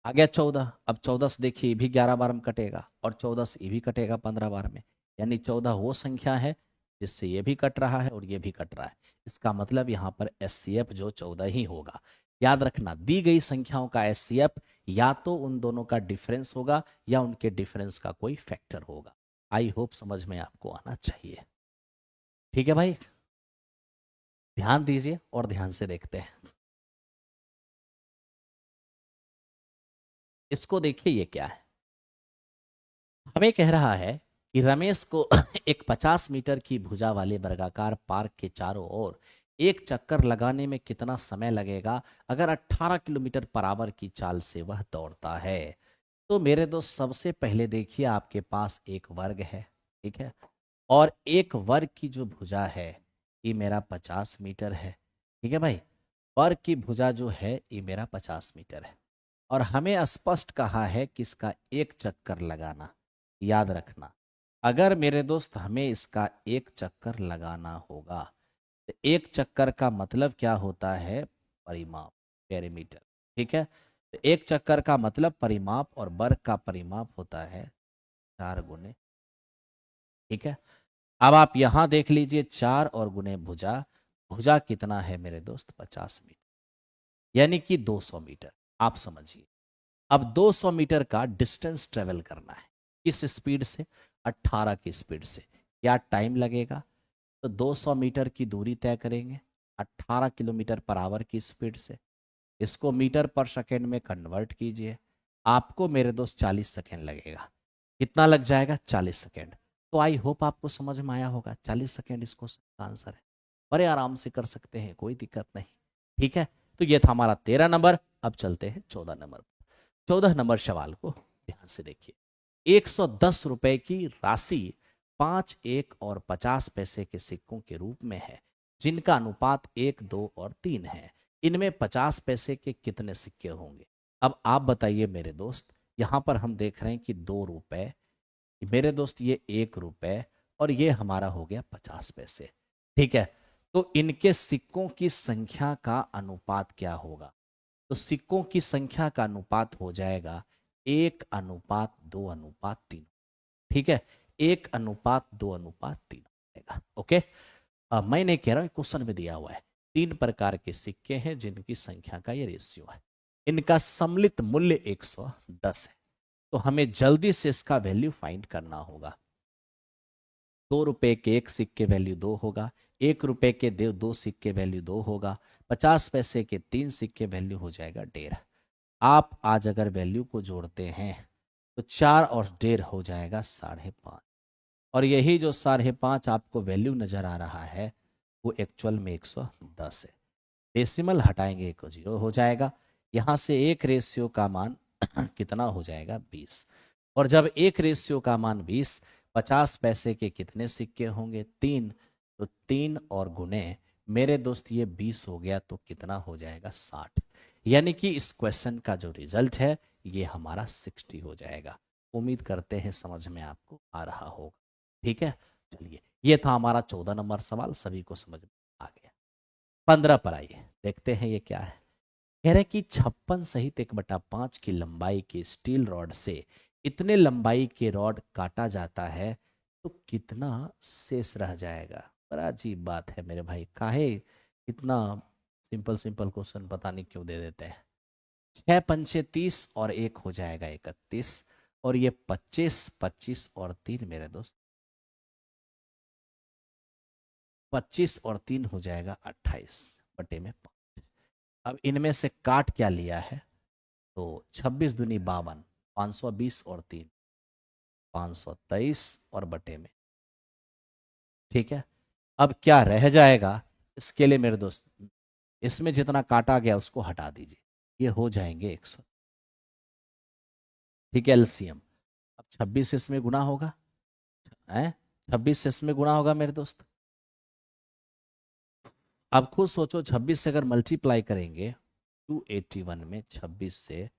आ गया 14। अब 14 से देखिए ये भी 11 बार में कटेगा, और 14 से ये भी कटेगा 15 बार में, यानी 14 वो संख्या है जिससे ये भी कट रहा है और ये भी कट रहा है। इसका मतलब यहाँ पर एचसीएफ जो 14 ही होगा। याद रखना, दी गई संख्याओं का एचसीएफ या तो उन दोनों का डिफरेंस होगा या उनके डिफरेंस का कोई फैक्टर होगा। आई होप समझ में आपको आना चाहिए। ठीक है भाई, ध्यान दीजिए और ध्यान से देखते हैं इसको। देखिए ये क्या है, हमें कह रहा है कि रमेश को एक 50 मीटर की भुजा वाले वर्गाकार पार्क के चारों ओर एक चक्कर लगाने में कितना समय लगेगा अगर 18 किलोमीटर पर आवर की चाल से वह दौड़ता है। तो मेरे दोस्त सबसे पहले देखिए, आपके पास एक वर्ग है, ठीक है, और एक वर्ग की जो भुजा है ये मेरा 50 मीटर है। ठीक है भाई, वर्ग की भुजा जो है ये मेरा 50 मीटर है, और हमें स्पष्ट कहा है कि इसका एक चक्कर लगाना। याद रखना, अगर मेरे दोस्त हमें इसका एक चक्कर लगाना होगा तो एक चक्कर का मतलब क्या होता है, परिमाप, पेरीमीटर। ठीक है, तो एक चक्कर का मतलब परिमाप, और वर्ग का परिमाप होता है 4 गुने। ठीक है, अब आप यहां देख लीजिए, 4 और गुने भुजा, भुजा कितना है मेरे दोस्त, 50 मीटर, यानी कि 200 मीटर। आप समझिए, अब 200 मीटर का डिस्टेंस ट्रेवल करना है, किस स्पीड से, 18 की स्पीड से। क्या टाइम लगेगा, तो 200 मीटर की दूरी तय करेंगे 18 किलोमीटर पर आवर की स्पीड से। इसको मीटर पर सेकेंड में कन्वर्ट कीजिए, आपको मेरे दोस्त 40 सेकेंड लगेगा। कितना लग जाएगा, 40 सेकेंड। तो आई होप आपको समझ में आया होगा, 40 सेकेंड इसको आंसर है। बड़े आराम से कर सकते हैं, कोई दिक्कत नहीं। ठीक है, तो ये था हमारा 13 नंबर। अब चलते हैं 14 नंबर। 14 नंबर सवाल को ध्यान से देखिए। 110 रुपए की राशि 5, 1 और 50 पैसे के सिक्कों के रूप में है, जिनका अनुपात 1, 2 और 3 है। इनमें 50 पैसे के कितने सिक्के होंगे। अब आप बताइए मेरे दोस्त, यहां पर हम देख रहे हैं कि 2 रुपए, मेरे दोस्त ये 1 रुपए, और ये हमारा हो गया 50 पैसे। ठीक है, तो इनके सिक्कों की संख्या का अनुपात क्या होगा, तो सिक्कों की संख्या का अनुपात हो जाएगा 1:2:3। ठीक है, 1:2:3 आएगा। ओके, मैं नहीं कह रहा हूं, क्वेश्चन में दिया हुआ है। 3 प्रकार के सिक्के हैं जिनकी संख्या का ये रेशियो है, इनका सम्मिलित मूल्य 110 है। तो हमें जल्दी से इसका वैल्यू फाइंड करना होगा। 2 रुपए के एक सिक्के वैल्यू 2 होगा, 1 रुपए के 2 सिक्के वैल्यू 2 होगा, 50 पैसे के 3 सिक्के वैल्यू हो जाएगा 1.5। आप आज अगर वैल्यू को जोड़ते हैं तो 4 और 1.5 हो जाएगा 5.5, और यही जो 5.5 आपको वैल्यू नजर आ रहा है वो एक्चुअल में 110 है। डेसिमल हटाएंगे एक 0 हो जाएगा। यहाँ से एक रेशियो का मान कितना हो जाएगा, 20। और जब एक रेशियो का मान 20, 50 पैसे के कितने सिक्के होंगे, 3। तो 3 और गुने मेरे दोस्त ये 20 हो गया, तो कितना हो जाएगा, 60। यानी कि इस क्वेश्चन का जो रिजल्ट है ये हमारा 60 हो जाएगा। उम्मीद करते हैं समझ में आपको आ रहा होगा। ठीक है, चलिए, ये था हमारा 14 नंबर सवाल, सभी को समझ में आ गया। 15 पर आइए, देखते हैं ये क्या है। कह रहे कि 56 सहित 1/5 की लंबाई के स्टील रॉड से इतने लंबाई के रॉड काटा जाता है तो कितना शेष रह जाएगा। बड़ा अजीब बात है मेरे भाई, काहे इतना सिंपल सिंपल क्वेश्चन पता नहीं क्यों दे देते हैं। 6 पंचे 30 और 1 हो जाएगा 31, और ये 25, 25 और 3 मेरे दोस्त, 25 और 3 हो जाएगा 28/5। अब इनमें से काट क्या लिया है, तो 26 दूनी 52, 520 और 3 523 और बटे में। ठीक है, अब क्या रह जाएगा, इसके लिए मेरे दोस्त इसमें जितना काटा गया उसको हटा दीजिए, ये हो जाएंगे 100। ठीक है, एलसीएम। अब 26 इसमें गुना होगा, है 26 इसमें गुना होगा मेरे दोस्त। अब खुद सोचो, 26 से अगर मल्टीप्लाई करेंगे 281 में 26 से,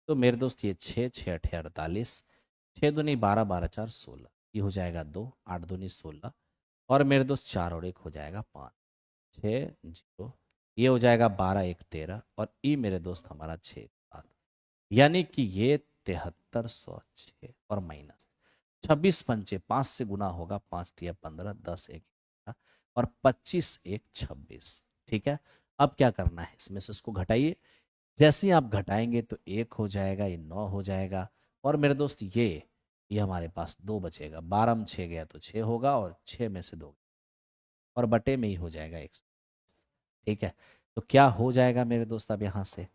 तो मेरे दोस्त ये 6 6 8 48, 6 दूनी 12 12 4 16, ये हो जाएगा 2, 8 दूनी 16, और मेरे दोस्त 4 और 1 हो जाएगा 5, 6 0, ये हो जाएगा 12 1 13, और ई मेरे दोस्त हमारा 6 7, यानी कि ये 7306 और माइनस 26 पंचे 5 से गुना होगा, 5 तिया 15, 10 1 11, और 25 1 26। ठीक है, अब क्या करना है, इसमें से इसको घटाइए, जैसे ही आप घटाएंगे तो 1 हो जाएगा, ये 9 हो जाएगा, और मेरे दोस्त ये हमारे पास 2 बचेगा, 12 में 6 गया तो 6 होगा, और 6 में से 2 और बटे में ही हो जाएगा 100। ठीक है, तो क्या हो जाएगा मेरे दोस्त, अब यहाँ से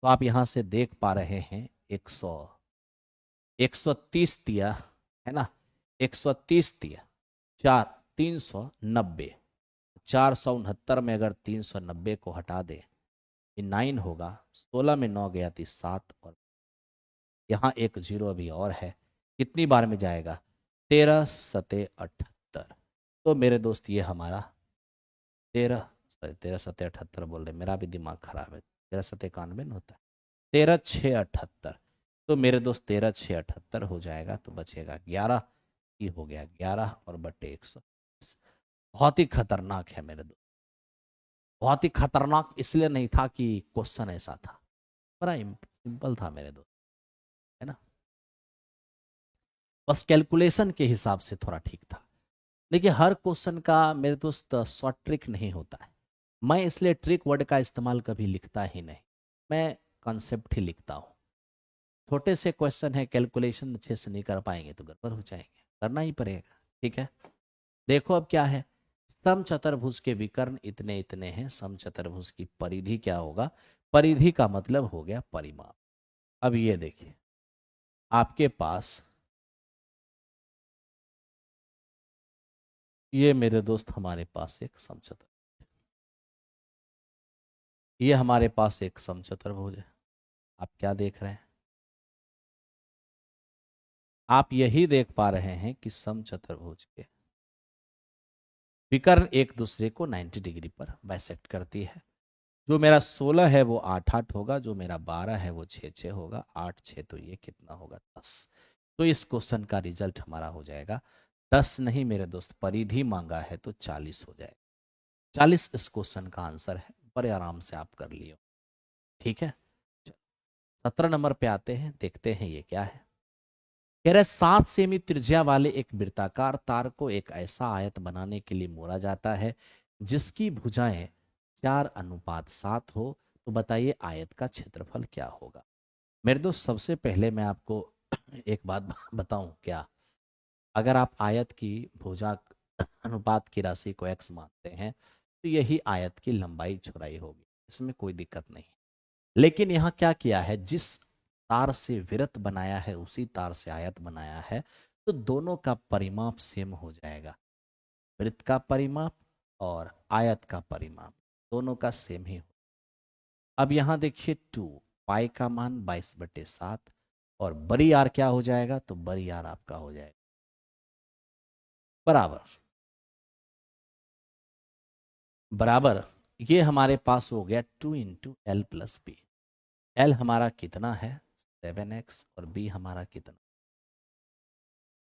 तो आप यहाँ से देख पा रहे हैं 130 दिया है ना, 130 दिया, 390, 469 में अगर 390 को हटा दे, ये 9 होगा, 16 में 9 गया थी 7, और यहाँ एक जीरो अभी और है, कितनी बार में जाएगा, 13 सते 78। तो मेरे दोस्त ये हमारा 13 सते 78 बोल रहे, मेरा भी दिमाग खराब है, 13 सते 91 में होता है, 13 6 78। तो मेरे दोस्त 13 6 78 हो जाएगा, तो बचेगा 11, ये हो गया 11 और बटे 100। बहुत ही खतरनाक है मेरे दोस्त, बहुत ही खतरनाक इसलिए नहीं था कि क्वेश्चन ऐसा था, बड़ा सिंपल था मेरे दोस्त, है ना, बस कैलकुलेशन के हिसाब से थोड़ा ठीक था। देखिए, हर क्वेश्चन का मेरे दोस्त शॉर्ट ट्रिक नहीं होता है, मैं इसलिए ट्रिक वर्ड का इस्तेमाल कभी लिखता ही नहीं, मैं कॉन्सेप्ट ही लिखता हूँ। छोटे से क्वेश्चन है, कैलकुलेशन अच्छे से नहीं कर पाएंगे तो गड़बड़ हो जाएंगे, करना ही पड़ेगा। ठीक है, देखो अब क्या है, समचतुर्भुज के विकर्ण इतने इतने हैं, समचतुर्भुज की परिधि क्या होगा, परिधि का मतलब हो गया परिमाप। अब ये देखिए, आपके पास ये मेरे दोस्त हमारे पास एक समचतुर्भुज, ये हमारे पास एक समचतुर्भुज है। आप क्या देख रहे हैं, आप यही देख पा रहे हैं कि समचतुर्भुज के विकर्ण एक दूसरे को 90 डिग्री पर बाइसेक्ट करती है। जो मेरा 16 है वो 8 8 होगा, जो मेरा 12 है वो 6 6 होगा, 8 6 तो ये कितना होगा 10। तो इस क्वेश्चन का रिजल्ट हमारा हो जाएगा 10 नहीं मेरे दोस्त, परिधि मांगा है तो 40 हो जाएगा। 40 इस क्वेश्चन का आंसर है, बड़े आराम से आप कर लियो। ठीक है, 17 नंबर पे आते हैं, देखते हैं ये क्या है। कह रहे 7 सेमी त्रिज्या वाले एक वृत्ताकार तार को एक ऐसा आयत बनाने के लिए मोड़ा जाता है जिसकी भुजाएं 4:7 हो, तो बताइए आयत का क्षेत्रफल क्या होगा। मेरे दोस्त सबसे पहले मैं आपको एक बात बताऊं क्या, अगर आप आयत की भुजा अनुपात की राशि को x मानते हैं तो यही आयत की लंबाई चौड़ाई होगी, इसमें कोई दिक्कत नहीं। लेकिन यहाँ क्या किया है, जिस तार से वृत्त बनाया है उसी तार से आयत बनाया है, तो दोनों का परिमाप सेम हो जाएगा, वृत्त का परिमाप और आयत का परिमाप दोनों का सेम ही हो। अब यहाँ देखिए 2 पाई का मान 22/7, और बड़ी आर क्या हो जाएगा, तो बड़ी आर आपका हो जाएगा बराबर बराबर, ये हमारे पास हो गया 2 × L + B। L हमारा कितना है 7x, और B हमारा कितना,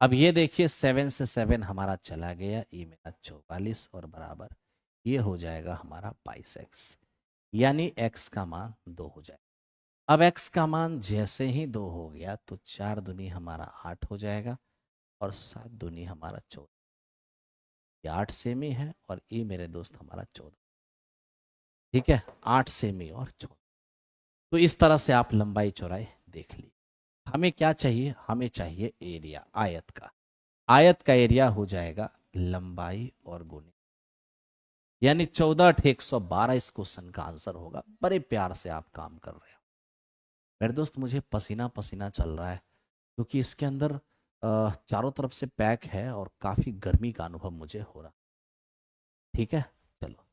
अब ये देखिए 7 से 7 हमारा चला गया, ये मेरा 44 और बराबर, ये हो जाएगा हमारा 22x, यानी x का मान 2 हो जाएगा। अब x का मान जैसे ही 2 हो गया तो 4 दूनी हमारा 8 हो जाएगा, और 7 दूनी हमारा 14, ये 8 सेमी है, और ये मेरे दोस्त हमारा 14। ठीक है, 8 सेमी और 14। तो इस तरह से आप लंबाई चौड़ाई देख ली। हमें क्या चाहिए, हमें चाहिए एरिया आयत का। आयत का एरिया हो जाएगा लंबाई और गुणे, यानी 14/112 इस क्वेश्चन का आंसर होगा। बड़े प्यार से आप काम कर रहे हो मेरे दोस्त। मुझे पसीना पसीना चल रहा है क्योंकि इसके अंदर चारों तरफ से पैक है और काफी गर्मी का अनुभव मुझे हो रहा। ठीक है, चलो।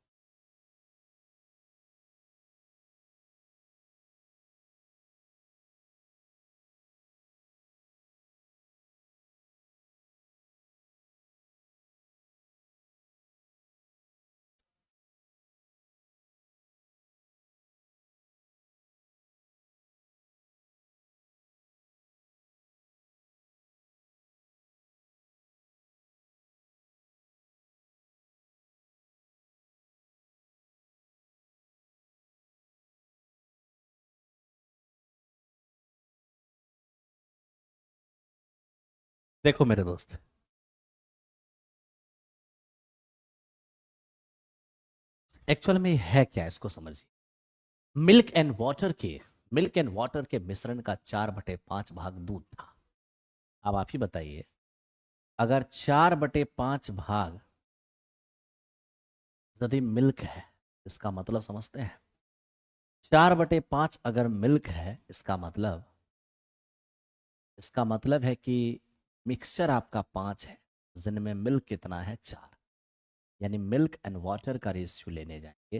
देखो मेरे दोस्त, एक्चुअल में है क्या, इसको समझिए। मिल्क एंड वाटर के मिल्क एंड वाटर के मिश्रण का 4/5 भाग दूध था। अब आप ही बताइए, अगर 4/5 भाग यदि मिल्क है, इसका मतलब समझते हैं। 4/5 अगर मिल्क है, इसका मतलब है कि मिक्सचर आपका 5 है, जिनमें मिल्क कितना है, 4। यानी मिल्क एंड वाटर का रेशियो लेने जाएंगे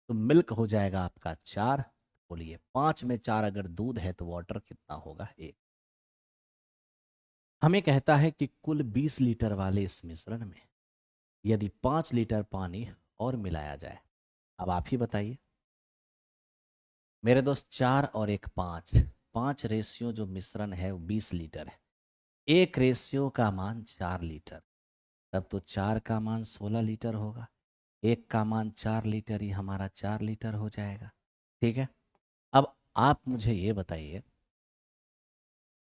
तो मिल्क हो जाएगा आपका 4। बोलिए 5 में 4 अगर दूध है तो वाटर कितना होगा, 1। हमें कहता है कि कुल 20 लीटर वाले इस मिश्रण में यदि 5 लीटर पानी और मिलाया जाए। अब आप ही बताइए मेरे दोस्त, 4 और 1 5, 5 रेशियो जो मिश्रण है वो 20 लीटर है। एक रेशियो का मान 4 लीटर, तब तो 4 का मान 16 लीटर होगा। एक का मान 4 लीटर, ही हमारा 4 लीटर हो जाएगा। ठीक है, अब आप मुझे ये बताइए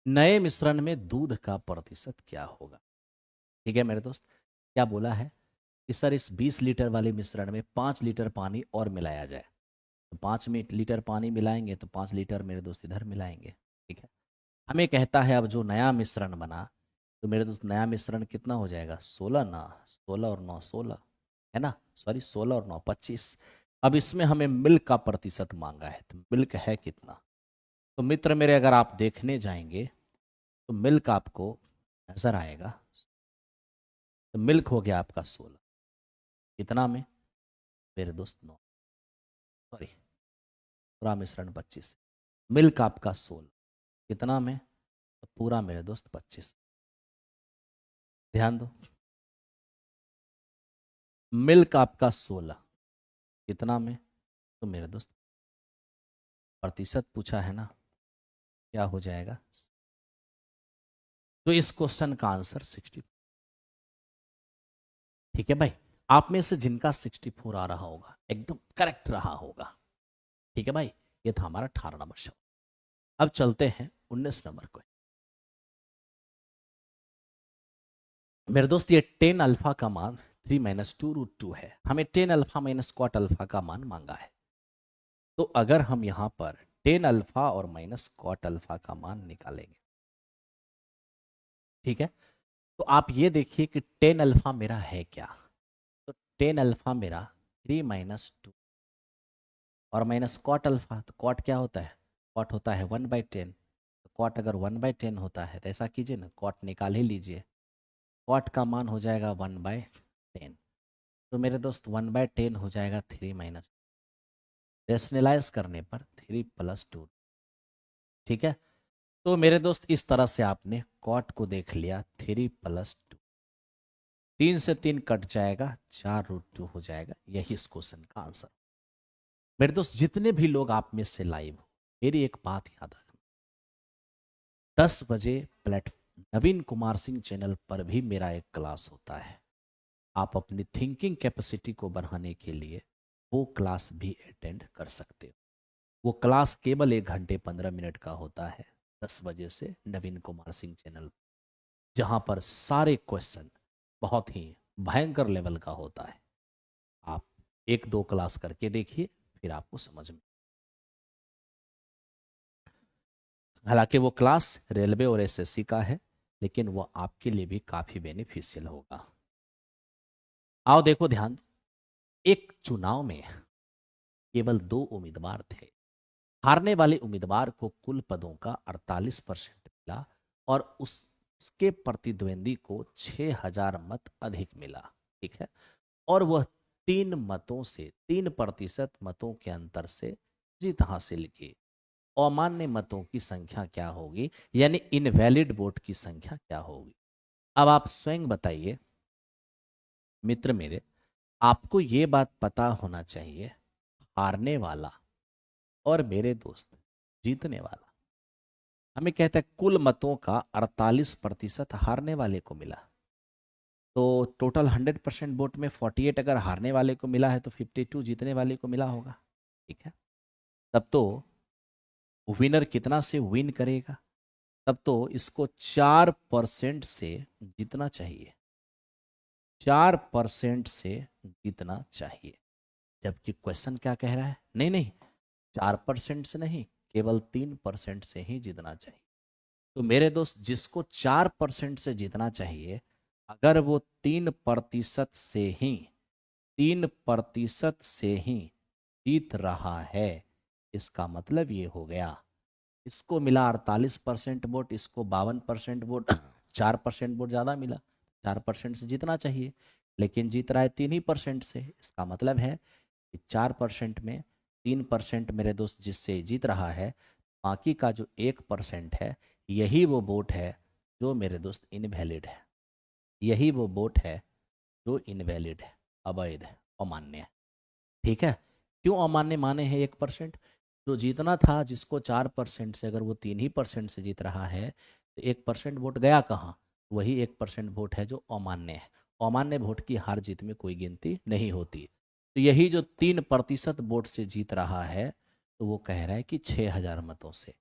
नए मिश्रण में दूध का प्रतिशत क्या होगा। ठीक है मेरे दोस्त, क्या बोला है कि सर इस 20 लीटर वाले मिश्रण में 5 लीटर पानी और मिलाया जाए। तो 5 लीटर पानी मिलाएंगे तो 5 लीटर मेरे दोस्त इधर मिलाएंगे। ठीक है, हमें कहता है अब जो नया मिश्रण बना, तो मेरे दोस्त नया मिश्रण कितना हो जाएगा, 16 ना, 16 और 9 16 है ना, सॉरी 16 और 9 25। अब इसमें हमें मिल्क का प्रतिशत मांगा है, तो मिल्क है कितना। तो मित्र मेरे, अगर आप देखने जाएंगे तो मिल्क आपको नजर आएगा। तो मिल्क हो गया आपका 16, कितना में मेरे दोस्त, 9, सॉरी पूरा मिश्रण 25, मिल्क आपका 16 कितना में, तो पूरा मेरे दोस्त 25। ध्यान दो, मिल्क आपका 16 कितना में, तो मेरे दोस्त प्रतिशत पूछा है ना, क्या हो जाएगा। तो इस क्वेश्चन का आंसर 60। ठीक है भाई, आप में से जिनका 64 आ रहा होगा एकदम करेक्ट रहा होगा। ठीक है भाई, ये था हमारा 18 नंबर शब्द। अब चलते हैं 19 नंबर को। मेरे दोस्त ये 10 अल्फा का मान 3 - 2√2 है। हमें 10 अल्फा माइनस क्वाट अल्फा का मान मांगा है। तो अगर हम यहां पर 10 अल्फा और माइनस क्वाट अल्फा का मान निकालेंगे, ठीक है, तो आप ये देखिए कि 10 अल्फा मेरा है क्या। तो 10 अल्फा मेरा 3 - 2 और माइनस कॉट अल्फा, तो कॉट क्या होता है, कॉट होता है 1/10। तो कॉट अगर 1/10 होता है तो ऐसा कीजिए ना, कॉट निकाल ही लीजिए। कॉट का मान हो जाएगा 1/10। तो मेरे दोस्त 1/10 हो जाएगा 3 - रेशनलाइज करने पर 3 + 2। ठीक है, तो मेरे दोस्त इस तरह से आपने कॉट को देख लिया 3 + 2। 3 से 3 कट जाएगा, 4√2 हो जाएगा। यही इस क्वेश्चन का आंसर। मेरे दोस्त जितने भी लोग आप में से लाइव हो, मेरी एक बात याद रखना, 10 बजे नवीन कुमार सिंह चैनल पर भी मेरा एक क्लास होता है। आप अपनी थिंकिंग कैपेसिटी को बढ़ाने के लिए वो क्लास भी अटेंड कर सकते हो। वो क्लास केवल 1 घंटे 15 मिनट का होता है, 10 बजे से नवीन कुमार सिंह चैनल, जहां पर सारे क्वेश्चन बहुत ही भयंकर लेवल का होता है। आप 1 2 क्लास करके देखिए, फिर आपको समझ में। हालांकि वो क्लास रेलवे और एसएससी का है, लेकिन वो आपके लिए भी काफी बेनिफिशियल होगा। आओ देखो ध्यान, एक चुनाव में केवल 2 उम्मीदवार थे। हारने वाले उम्मीदवार को कुल पदों का 48% मिला और उसके प्रतिद्वंदी को 6,000 मत अधिक मिला। ठीक है, और वह 3% मतों के अंतर से जीत हासिल की। अमान्य मतों की संख्या क्या होगी, यानी इनवैलिड वोट की संख्या क्या होगी? अब आप स्वयं बताइए मित्र मेरे, आपको ये बात पता होना चाहिए, हारने वाला और मेरे दोस्त जीतने वाला। हमें कहते हैं कुल मतों का 48% हारने वाले को मिला, तो टोटल 100% वोट में 48 अगर हारने वाले को मिला है तो 52 जीतने वाले को मिला होगा। ठीक है, तब तो विनर कितना से विन करेगा? तब तो इसको 4% से जीतना चाहिए, 4% से जीतना चाहिए। जबकि क्वेश्चन क्या कह रहा है, नहीं नहीं, 4% से नहीं, केवल 3% से ही जीतना चाहिए। तो मेरे दोस्त, जिसको 4% से जीतना चाहिए, अगर वो 3% से ही जीत रहा है, इसका मतलब ये हो गया, इसको मिला 48% वोट, इसको 52% वोट, 4% वोट ज़्यादा मिला, 4% से जीतना चाहिए, लेकिन जीत रहा है 3% से। इसका मतलब है कि 4% में 3% मेरे दोस्त जिससे जीत रहा है, बाकी का जो 1% है, यही वो वोट है जो मेरे दोस्त इनवैलिड है। यही वो वोट है जो इनवैलिड है, अवैध है, अमान्य है। ठीक है, क्यों अमान्य माने हैं 1%? जो जीतना था जिसको 4% से, अगर वो 3% से जीत रहा है, तो 1% वोट गया कहाँ? वही 1% वोट है जो अमान्य है। अमान्य वोट की हार जीत में कोई गिनती नहीं होती। तो यही जो 3% वोट से जीत रहा है, तो वो कह रहा है कि 6,000 मतों से।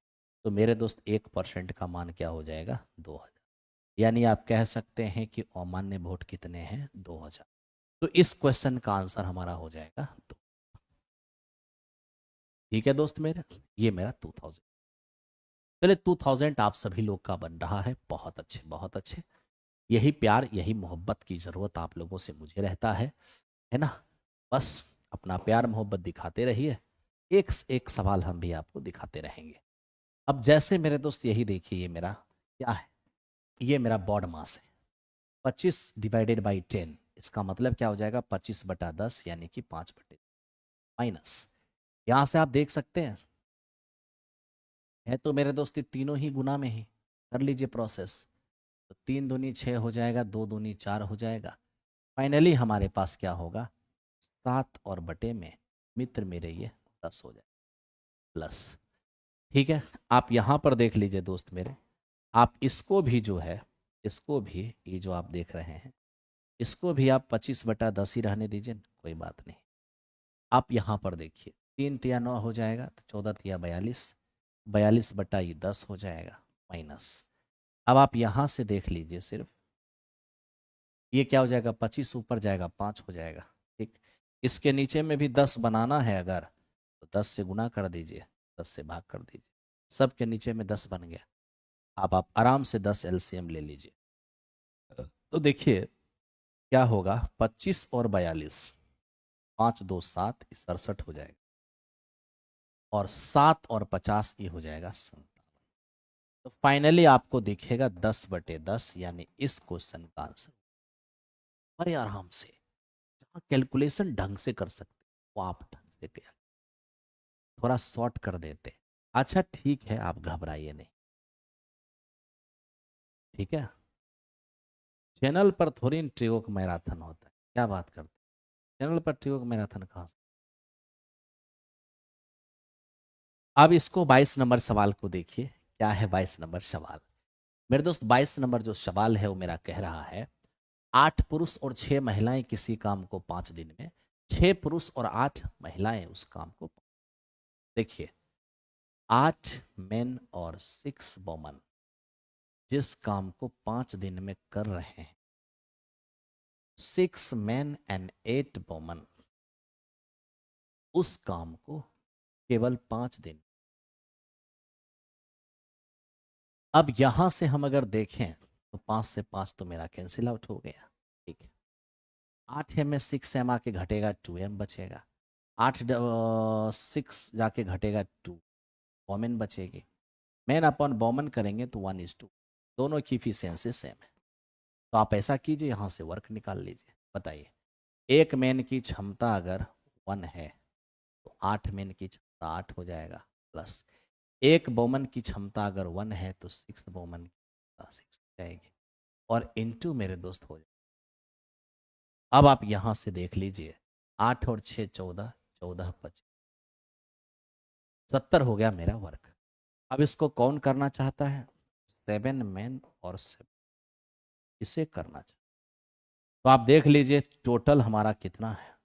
तो मेरे दोस्त 1% का मान क्या हो जाएगा? 2,000। यानी आप कह सकते हैं कि अमान्य वोट कितने हैं? 2,000। तो इस क्वेश्चन का आंसर हमारा हो जाएगा 2। ठीक है दोस्त मेरे, ये मेरा 2000। चले 2000 आप सभी लोग का बन रहा है, बहुत अच्छे बहुत अच्छे। यही प्यार, यही मोहब्बत की ज़रूरत आप लोगों से मुझे रहता है ना? बस अपना प्यार मोहब्बत दिखाते रहिए, एक से एक सवाल हम भी आपको दिखाते रहेंगे। अब जैसे मेरे दोस्त, यही देखिए, ये मेरा क्या है? ये मेरा बॉड मास है, 25/10। इसका मतलब क्या हो जाएगा? 25/10, यानी कि 5/, माइनस, यहाँ से आप देख सकते हैं, है तो मेरे दोस्त ये तीनों ही गुना में ही। कर लीजिए प्रोसेस, तो 3 दूनी 6 हो जाएगा, 2 दूनी 4 हो जाएगा। फाइनली हमारे पास क्या होगा? 7 और बटे में मित्र मेरे ये 10 हो जाएगा, प्लस। ठीक है, आप यहाँ पर देख लीजिए दोस्त मेरे, आप इसको भी जो है, इसको भी, ये जो आप देख रहे हैं, इसको भी आप 25/10 ही रहने दीजिए, कोई बात नहीं। आप यहाँ पर देखिए, 3 तिया 9 हो जाएगा, तो 14 तिया 42, 42/10 हो जाएगा, माइनस। अब आप यहाँ से देख लीजिए, सिर्फ ये क्या हो जाएगा? 25 ऊपर जाएगा, 5 हो जाएगा। ठीक, इसके नीचे में भी 10 बनाना है अगर, तो 10 से गुना कर दीजिए, 10 से भाग कर दीजिए, सब के नीचे में 10 बन गया। अब आप आराम से 10 एलसीएम ले लीजिए, तो देखिए क्या होगा? 25 और 42, 5 2 7, 67 हो जाएगा, और 7 और 50 ये हो जाएगा 57। तो फाइनली आपको दिखेगा 10/10, यानी इस क्वेश्चन का आंसर। बड़े आराम से, जहाँ कैलकुलेशन ढंग से कर सकते वो आप ढंग से किया, थोड़ा शॉर्ट कर देते। अच्छा ठीक है, आप घबराइए नहीं। ठीक है, चैनल पर थोड़ी ट्रियोक मैराथन होता है, क्या बात करते हैं? चैनल पर ट्रियोक मैराथन कहाँ से? अब इसको 22 नंबर सवाल को देखिए, क्या है 22 नंबर सवाल? मेरे दोस्त, 22 नंबर जो सवाल है वो मेरा कह रहा है, 8 पुरुष और 6 महिलाएं किसी काम को 5 दिन में, 6 पुरुष और 8 महिलाएं उस काम को। देखिए, 8 मेन और 6 वोमन जिस काम को 5 दिन में कर रहे हैं, 6 men and 8 women उस काम को केवल 5 दिन। अब यहां से हम अगर देखें तो 5 से 5 तो मेरा कैंसिल आउट हो गया। ठीक है, 8 में 6 आके घटेगा 2m बचेगा। 6 जाके घटेगा 2, वोमेन बचेगी। मैन अपॉन वोमन करेंगे तो 1:2, दोनों की इफिशियंसी सेम है। तो आप ऐसा कीजिए, यहाँ से वर्क निकाल लीजिए। बताइए, एक मैन की क्षमता अगर 1 है तो 8 मैन की क्षमता 8 हो जाएगा, प्लस एक वोमन की क्षमता अगर 1 है तो 6 वोमन की क्षमता 6 हो जाएगी, और इनटू मेरे दोस्त हो जाएगा। अब आप यहाँ से देख लीजिए, 8 और 6 14, 14 25, 70 हो गया मेरा वर्क। अब इसको कौन करना चाहता है? 7 मैन और 7 इसे करना चाहता। तो आप देख लीजिए टोटल हमारा कितना है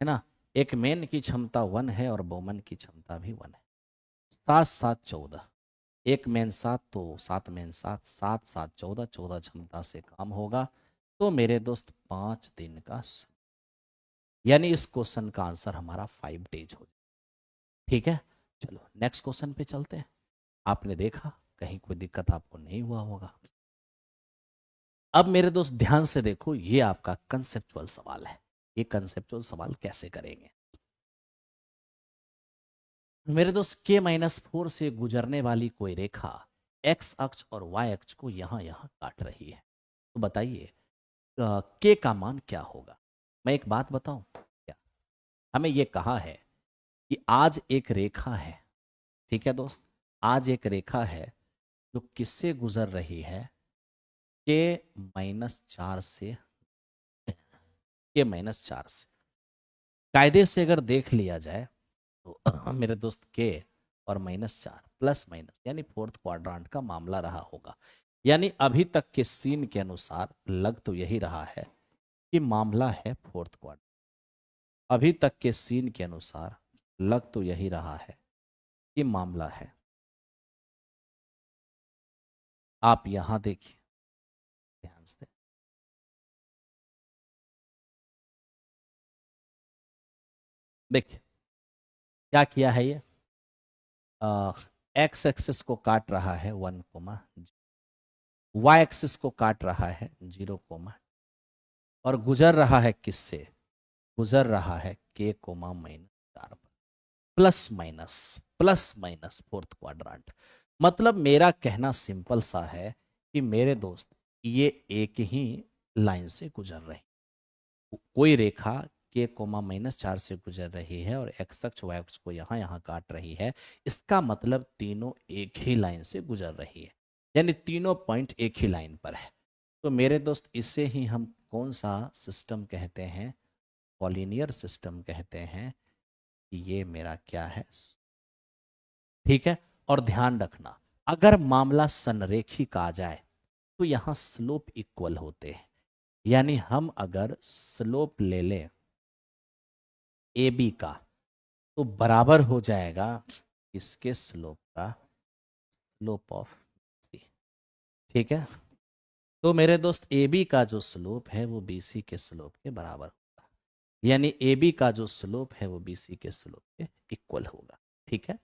ना। एक मैन की क्षमता 1 है और वोमन की क्षमता भी 1 है। 7 7 14, एक मैन 7 तो 7 मैन 7, 7 7 14, 14 क्षमता से काम होगा। तो मेरे दोस्त 5 दिन का यानी इस क्वेश्चन का आंसर हमारा 5 डेज हो जाए। ठीक है, चलो नेक्स्ट क्वेश्चन पे चलते हैं। आपने देखा कहीं कोई दिक्कत आपको नहीं हुआ होगा। अब मेरे दोस्त ध्यान से देखो, ये आपका कंसेप्चुअल सवाल है। ये कंसेप्चुअल सवाल कैसे करेंगे? मेरे दोस्त k-4 से गुजरने वाली कोई रेखा x अक्ष और y अक्ष को यहां यहां काट रही है। तो बताइए k का मान क्या होगा? मैं एक बात बताऊं क्या, हमें ये कहा है कि आज एक रेखा है। ठीक है दोस्त, आज एक रेखा है जो किससे गुजर रही है? k-4 से, k-4 से। कायदे से अगर देख लिया जाए तो मेरे दोस्त के और -4 प्लस माइनस यानी फोर्थ क्वाड्रांट का मामला रहा होगा। यानी अभी तक के सीन के अनुसार लग तो यही रहा है कि मामला है फोर्थ क्वाड्रांट। अभी तक के सीन के अनुसार लग तो यही रहा है कि मामला है। आप यहां देखिए ध्यान से, देखिए क्या किया है ये, एक्स एक्सिस को काट रहा है 1, वाई एक्सिस को काट रहा है 0, और गुजर रहा है किससे? गुजर रहा है k-4 पर, प्लस माइनस फोर्थ क्वाड्रांट। मतलब मेरा कहना सिंपल सा है कि मेरे दोस्त ये एक ही लाइन से गुजर रही, कोई रेखा k-4 से गुजर रही है और एक्स अक्ष वाई अक्ष को यहाँ यहाँ काट रही है। इसका मतलब तीनों एक ही लाइन से गुजर रही है, यानी तीनों पॉइंट एक ही लाइन पर है। तो मेरे दोस्त इसे ही हम कौन सा सिस्टम कहते हैं? कॉलिनियर सिस्टम कहते हैं। कि ये मेरा क्या है? ठीक है, और ध्यान रखना अगर मामला संरेखिक आ जाए तो यहां स्लोप इक्वल होते हैं। यानी हम अगर स्लोप ले लें ए बी का तो बराबर हो जाएगा इसके स्लोप का स्लोप ऑफ सी। ठीक है, तो मेरे दोस्त ए बी का जो स्लोप है वो बी सी के स्लोप के बराबर होगा। यानी ए बी का जो स्लोप है वो बी सी के स्लोप के इक्वल होगा। ठीक है,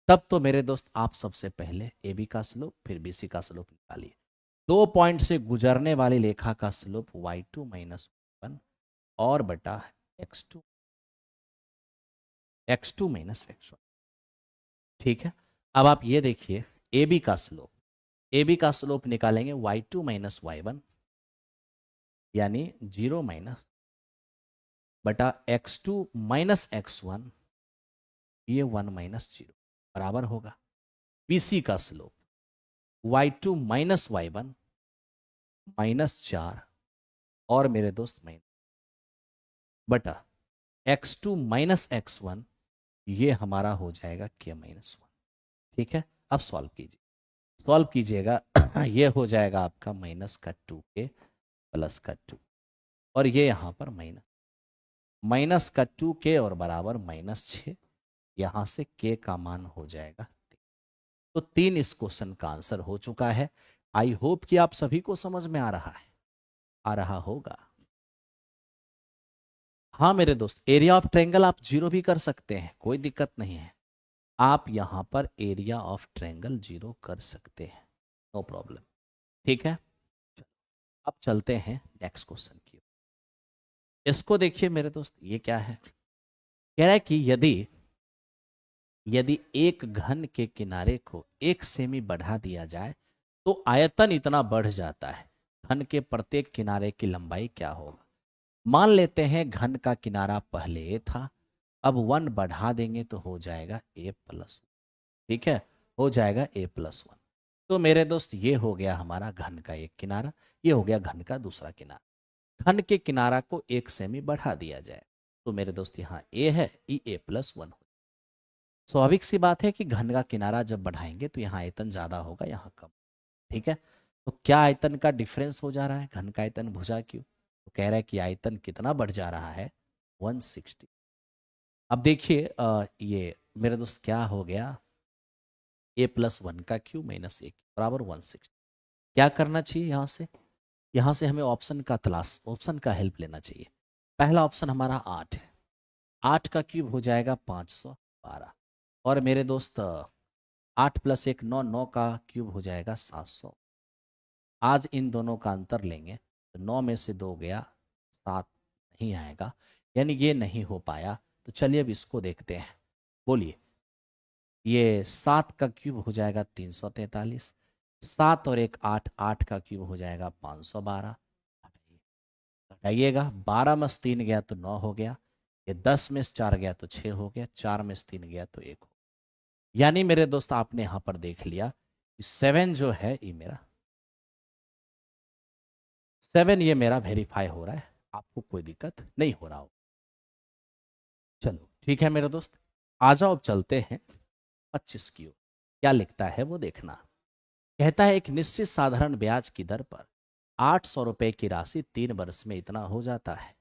तब तो मेरे दोस्त आप सबसे पहले ए बी का स्लोप फिर बी सी का स्लोप निकालिए। 2 पॉइंट से गुजरने वाली रेखा का स्लोप y2 - 1 और बटा x2 -x1। ठीक है, अब आप ये देखिए ए बी का स्लोप, ए बी का स्लोप निकालेंगे y2 - y1 यानी 0 माइनस बटा x2 - x1 ये 1 - 0 बराबर होगा बी सी का स्लोप y2 - y1 -4 और मेरे दोस्त माइनस बटा x2 - x1 ये हमारा हो जाएगा k-1। ठीक है, अब सॉल्व कीजिए, सॉल्व कीजिएगा ये हो जाएगा आपका -2k +2 और ये यहाँ पर -2k और बराबर -6। यहाँ से k का मान हो जाएगा 3। तो 3 इस क्वेश्चन का आंसर हो चुका है। आई होप कि आप सभी को समझ में आ रहा है, आ रहा होगा। हाँ मेरे दोस्त, एरिया ऑफ ट्रायंगल आप जीरो भी कर सकते हैं, कोई दिक्कत नहीं है। आप यहां पर एरिया ऑफ ट्रायंगल जीरो कर सकते हैं, नो प्रॉब्लम। ठीक है, अब चलते हैं नेक्स्ट क्वेश्चन की। इसको देखिए मेरे दोस्त, ये क्या है, कह रहा है कि यदि यदि एक घन के किनारे को 1 सेमी बढ़ा दिया जाए तो आयतन इतना बढ़ जाता है, घन के प्रत्येक किनारे की लंबाई क्या होगा। मान लेते हैं घन का किनारा पहले ए था, अब 1 बढ़ा देंगे तो हो जाएगा a+1। ठीक है, हो जाएगा a+1। तो मेरे दोस्त ये हो गया हमारा घन का एक किनारा, ये हो गया घन का दूसरा किनारा। घन के किनारा को 1 सेमी बढ़ा दिया जाए तो मेरे दोस्त यहाँ a है, ये a+1। स्वाभाविक सी बात है कि घन का किनारा जब बढ़ाएंगे तो यहाँ आयतन ज्यादा होगा, यहाँ कम। ठीक है, तो क्या आयतन का डिफरेंस हो जा रहा है, घन का आयतन भुजा क्यों, तो कह रहा है कि आयतन कितना बढ़ जा रहा है, 160। अब देखिए ये मेरे दोस्त क्या हो गया, a+1 का क्यूब माइनस a बराबर 160। क्या करना चाहिए, यहाँ से हमें ऑप्शन का हेल्प लेना चाहिए। पहला ऑप्शन हमारा 8 है, 8 का क्यूब हो जाएगा 512, और मेरे दोस्त 8+1 9, 9 का क्यूब हो जाएगा 700। आज इन दोनों का अंतर लेंगे तो 9 में से 2 गया, 7 नहीं आएगा, यानी ये नहीं हो पाया। तो चलिए अब इसको देखते हैं, बोलिए। ये 7 का क्यूब हो जाएगा 343, 7 और 1 8, 8 का क्यूब हो जाएगा 512। घटाइएगा, 12 में से 3 गया तो 9 हो गया, ये 10 में से 4 गया तो 6 हो गया, 4 में से 3 गया तो 1 हो गया। यानी मेरे दोस्त आपने यहां पर देख लिया कि 7 जो है ये मेरा 7 ये मेरा वेरीफाई हो रहा है, आपको कोई दिक्कत नहीं हो रहा हो। चलो ठीक है मेरे दोस्त, आ जाओ अब चलते हैं 25 की ओर। क्या लिखता है वो देखना। कहता है एक निश्चित साधारण ब्याज की दर पर 800 रुपए की राशि 3 वर्ष में इतना हो जाता है।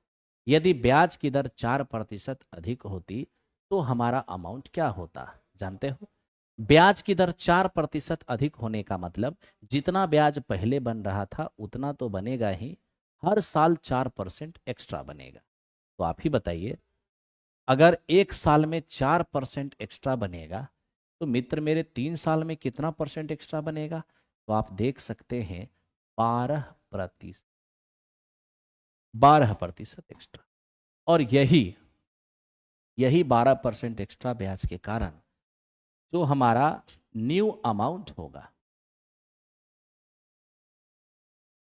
यदि ब्याज की दर 4% अधिक होती तो हमारा अमाउंट क्या होता, जानते हो। ब्याज की दर 4% अधिक होने का मतलब जितना ब्याज पहले बन रहा था उतना तो बनेगा ही, हर साल 4% एक्स्ट्रा बनेगा। तो आप ही बताइए, अगर 1 साल में 4% एक्स्ट्रा बनेगा तो मित्र मेरे 3 साल में कितना परसेंट एक्स्ट्रा बनेगा, तो आप देख सकते हैं 12%, 12% एक्स्ट्रा। और यही यही 12% एक्स्ट्रा ब्याज के कारण जो हमारा न्यू अमाउंट होगा,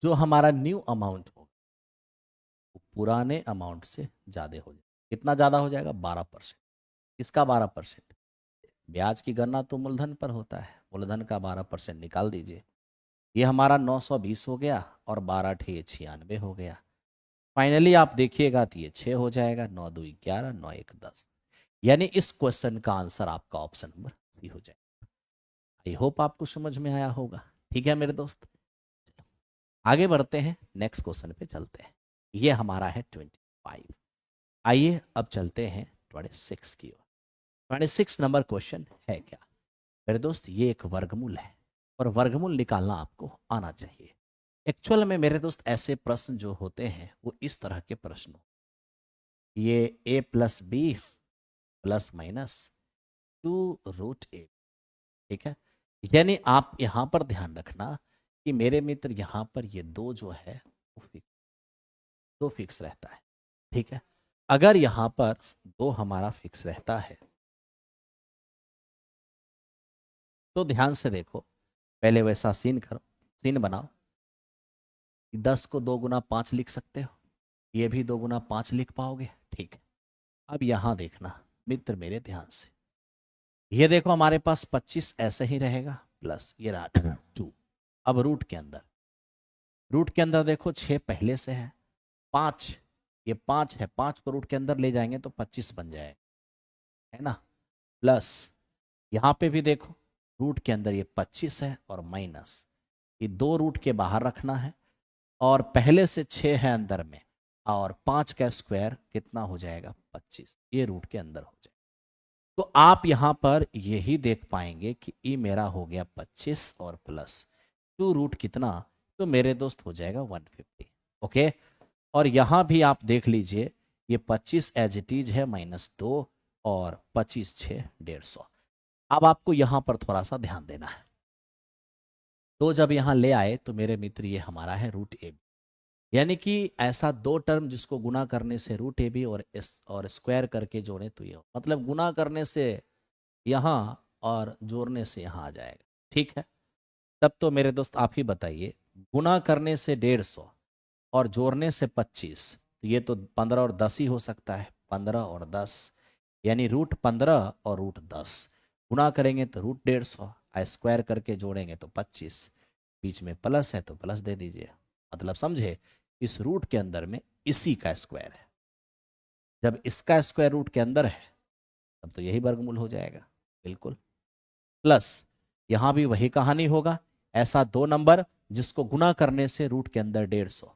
जो हमारा न्यू अमाउंट होगा वो पुराने अमाउंट से ज्यादा हो जाएगा। कितना ज्यादा हो जाएगा, 12%। इसका 12%, ब्याज की गणना तो मूलधन पर होता है, मूलधन का 12% निकाल दीजिए। ये हमारा 920 हो गया और 12 ठे 96 हो गया। फाइनली आप देखिएगा तो ये 6 हो जाएगा, 9 2 11, 9 1 10। यानी इस क्वेश्चन का आंसर आपका ऑप्शन नंबर सी हो जाएगा। आई होप आपको समझ में आया होगा। ठीक है मेरे दोस्त, आगे बढ़ते हैं, नेक्स्ट क्वेश्चन पे चलते हैं। ये हमारा है 25। आइए अब चलते हैं 26 की ओर। 26 नंबर क्वेश्चन है क्या मेरे दोस्त, ये एक वर्गमूल है और वर्गमूल निकालना आपको आना चाहिए। एक्चुअल में मेरे दोस्त ऐसे प्रश्न जो होते हैं वो इस तरह के प्रश्न, ये a+b+-2√a। ठीक है, यानी आप यहां पर ध्यान रखना कि मेरे मित्र यहां पर ये 2 जो है वो फिक्स रहता है। ठीक है, अगर यहां पर 2 हमारा फिक्स रहता है तो ध्यान से देखो, पहले वैसा सीन करो, सीन बनाओ। 10 को 2 गुना 5 लिख सकते हो, ये भी 2 गुना 5 लिख पाओगे। ठीक है, अब यहां देखना मित्र मेरे ध्यान से, ये देखो हमारे पास 25 ऐसे ही रहेगा प्लस ये रहा 2। अब रूट के अंदर देखो 6 पहले से है, 5 ये 5 है, 5 को रूट के अंदर ले जाएंगे तो 25 बन जाएगा, है ना। प्लस यहाँ पे भी देखो रूट के अंदर ये 25 है और माइनस ये 2 रूट के बाहर रखना है, और पहले से 6 है अंदर में, और 5 का स्क्वायर कितना हो जाएगा 25, ये रूट के अंदर हो जाएगा। तो आप यहां पर यही देख पाएंगे कि ई मेरा हो गया 25 और प्लस 2 रूट कितना, तो मेरे दोस्त हो जाएगा 150। ओके, और यहां भी आप देख लीजिए ये 25 एज इट इज है -2 और 25 6 150। अब आपको यहां पर थोड़ा सा ध्यान देना है। तो जब यहां ले आए तो मेरे मित्र ये हमारा है √AB, यानी कि ऐसा दो टर्म जिसको गुना करने से √AB और स्क्वायर करके जोड़े तो ये मतलब गुना करने से यहाँ और जोड़ने से यहाँ आ जाएगा। ठीक है, तब तो मेरे दोस्त आप ही बताइए, गुना करने से 150 और जोड़ने से 25, तो ये तो 15 और 10 ही हो सकता है। 15 और 10 यानी √15 और √10। गुना करेंगे तो √150, स्क्वायर करके जोड़ेंगे तो 25, बीच में प्लस है तो प्लस दे दीजिए। मतलब समझे, इस रूट के अंदर में इसी का स्क्वायर है। जब इसका स्क्वायर रूट के अंदर है तब तो यही वर्गमूल हो जाएगा। बिल्कुल, प्लस यहां भी वही कहानी होगा। ऐसा दो नंबर जिसको गुना करने से रूट के अंदर 150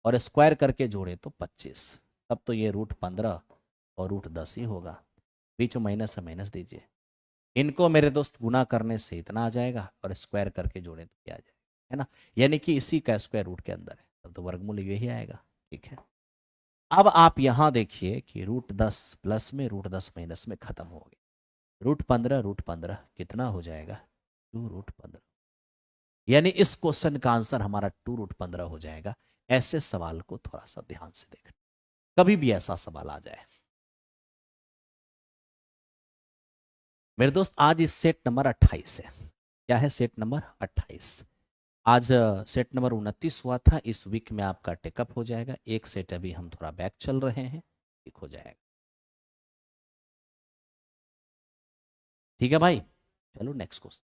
और स्क्वायर करके जोड़े तो 25, तब तो ये √15 और √10 ही होगा। बीच में माइनस है, माइनस दीजिए। इनको मेरे दोस्त गुना करने से इतना आ जाएगा और स्क्वायर करके जोड़े तो क्या आ जाएगा, है ना। यानी कि इसी का स्क्वायर रूट के अंदर है, तब तो वर्गमूल यही आएगा। ठीक है, अब आप यहां देखिए कि √10 प्लस में √10 माइनस में खत्म हो गए। √15 कितना हो जाएगा, 2√15। यानी इस क्वेश्चन का आंसर हमारा 2√15 हो जाएगा। ऐसे सवाल को थोड़ा सा ध्यान से देखना, कभी भी ऐसा सवाल आ जाए। मेरे दोस्त आज इस सेट नंबर 28 है। क्या है, सेट नंबर 28। आज सेट नंबर 29 हुआ था। इस वीक में आपका टेकअप हो जाएगा। एक सेट अभी हम थोड़ा बैक चल रहे हैं, ठीक हो जाएगा। ठीक है भाई, चलो नेक्स्ट क्वेश्चन।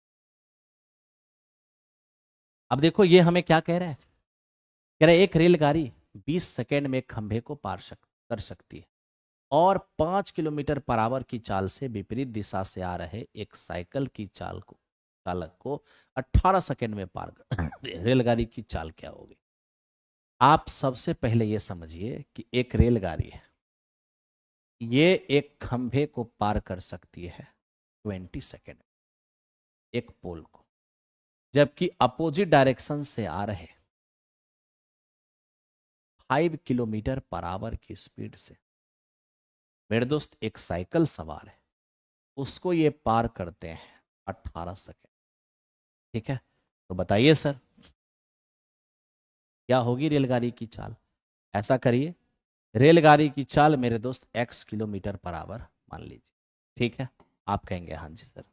अब देखो ये हमें क्या कह रहा है, कह रहा है एक रेलगाड़ी 20 सेकेंड में एक खंभे को कर सकती है और 5 किलोमीटर पर आवर की चाल से विपरीत दिशा से आ रहे एक साइकिल की चालक को 18 सेकेंड में पार कर रेलगाड़ी की चाल क्या होगी। आप सबसे पहले ये समझिए कि एक रेलगाड़ी है, ये एक खंभे को पार कर सकती है 20 सेकेंड, एक पोल को, जबकि अपोजिट डायरेक्शन से आ रहे 5 किलोमीटर पर आवर की स्पीड से मेरे दोस्त एक साइकिल सवार है, उसको ये पार करते हैं 18 सेकेंड। ठीक है, तो बताइए सर क्या होगी रेलगाड़ी की चाल। ऐसा करिए, रेलगाड़ी की चाल मेरे दोस्त x किलोमीटर पर आवर मान लीजिए। ठीक है, आप कहेंगे हाँ जी सर।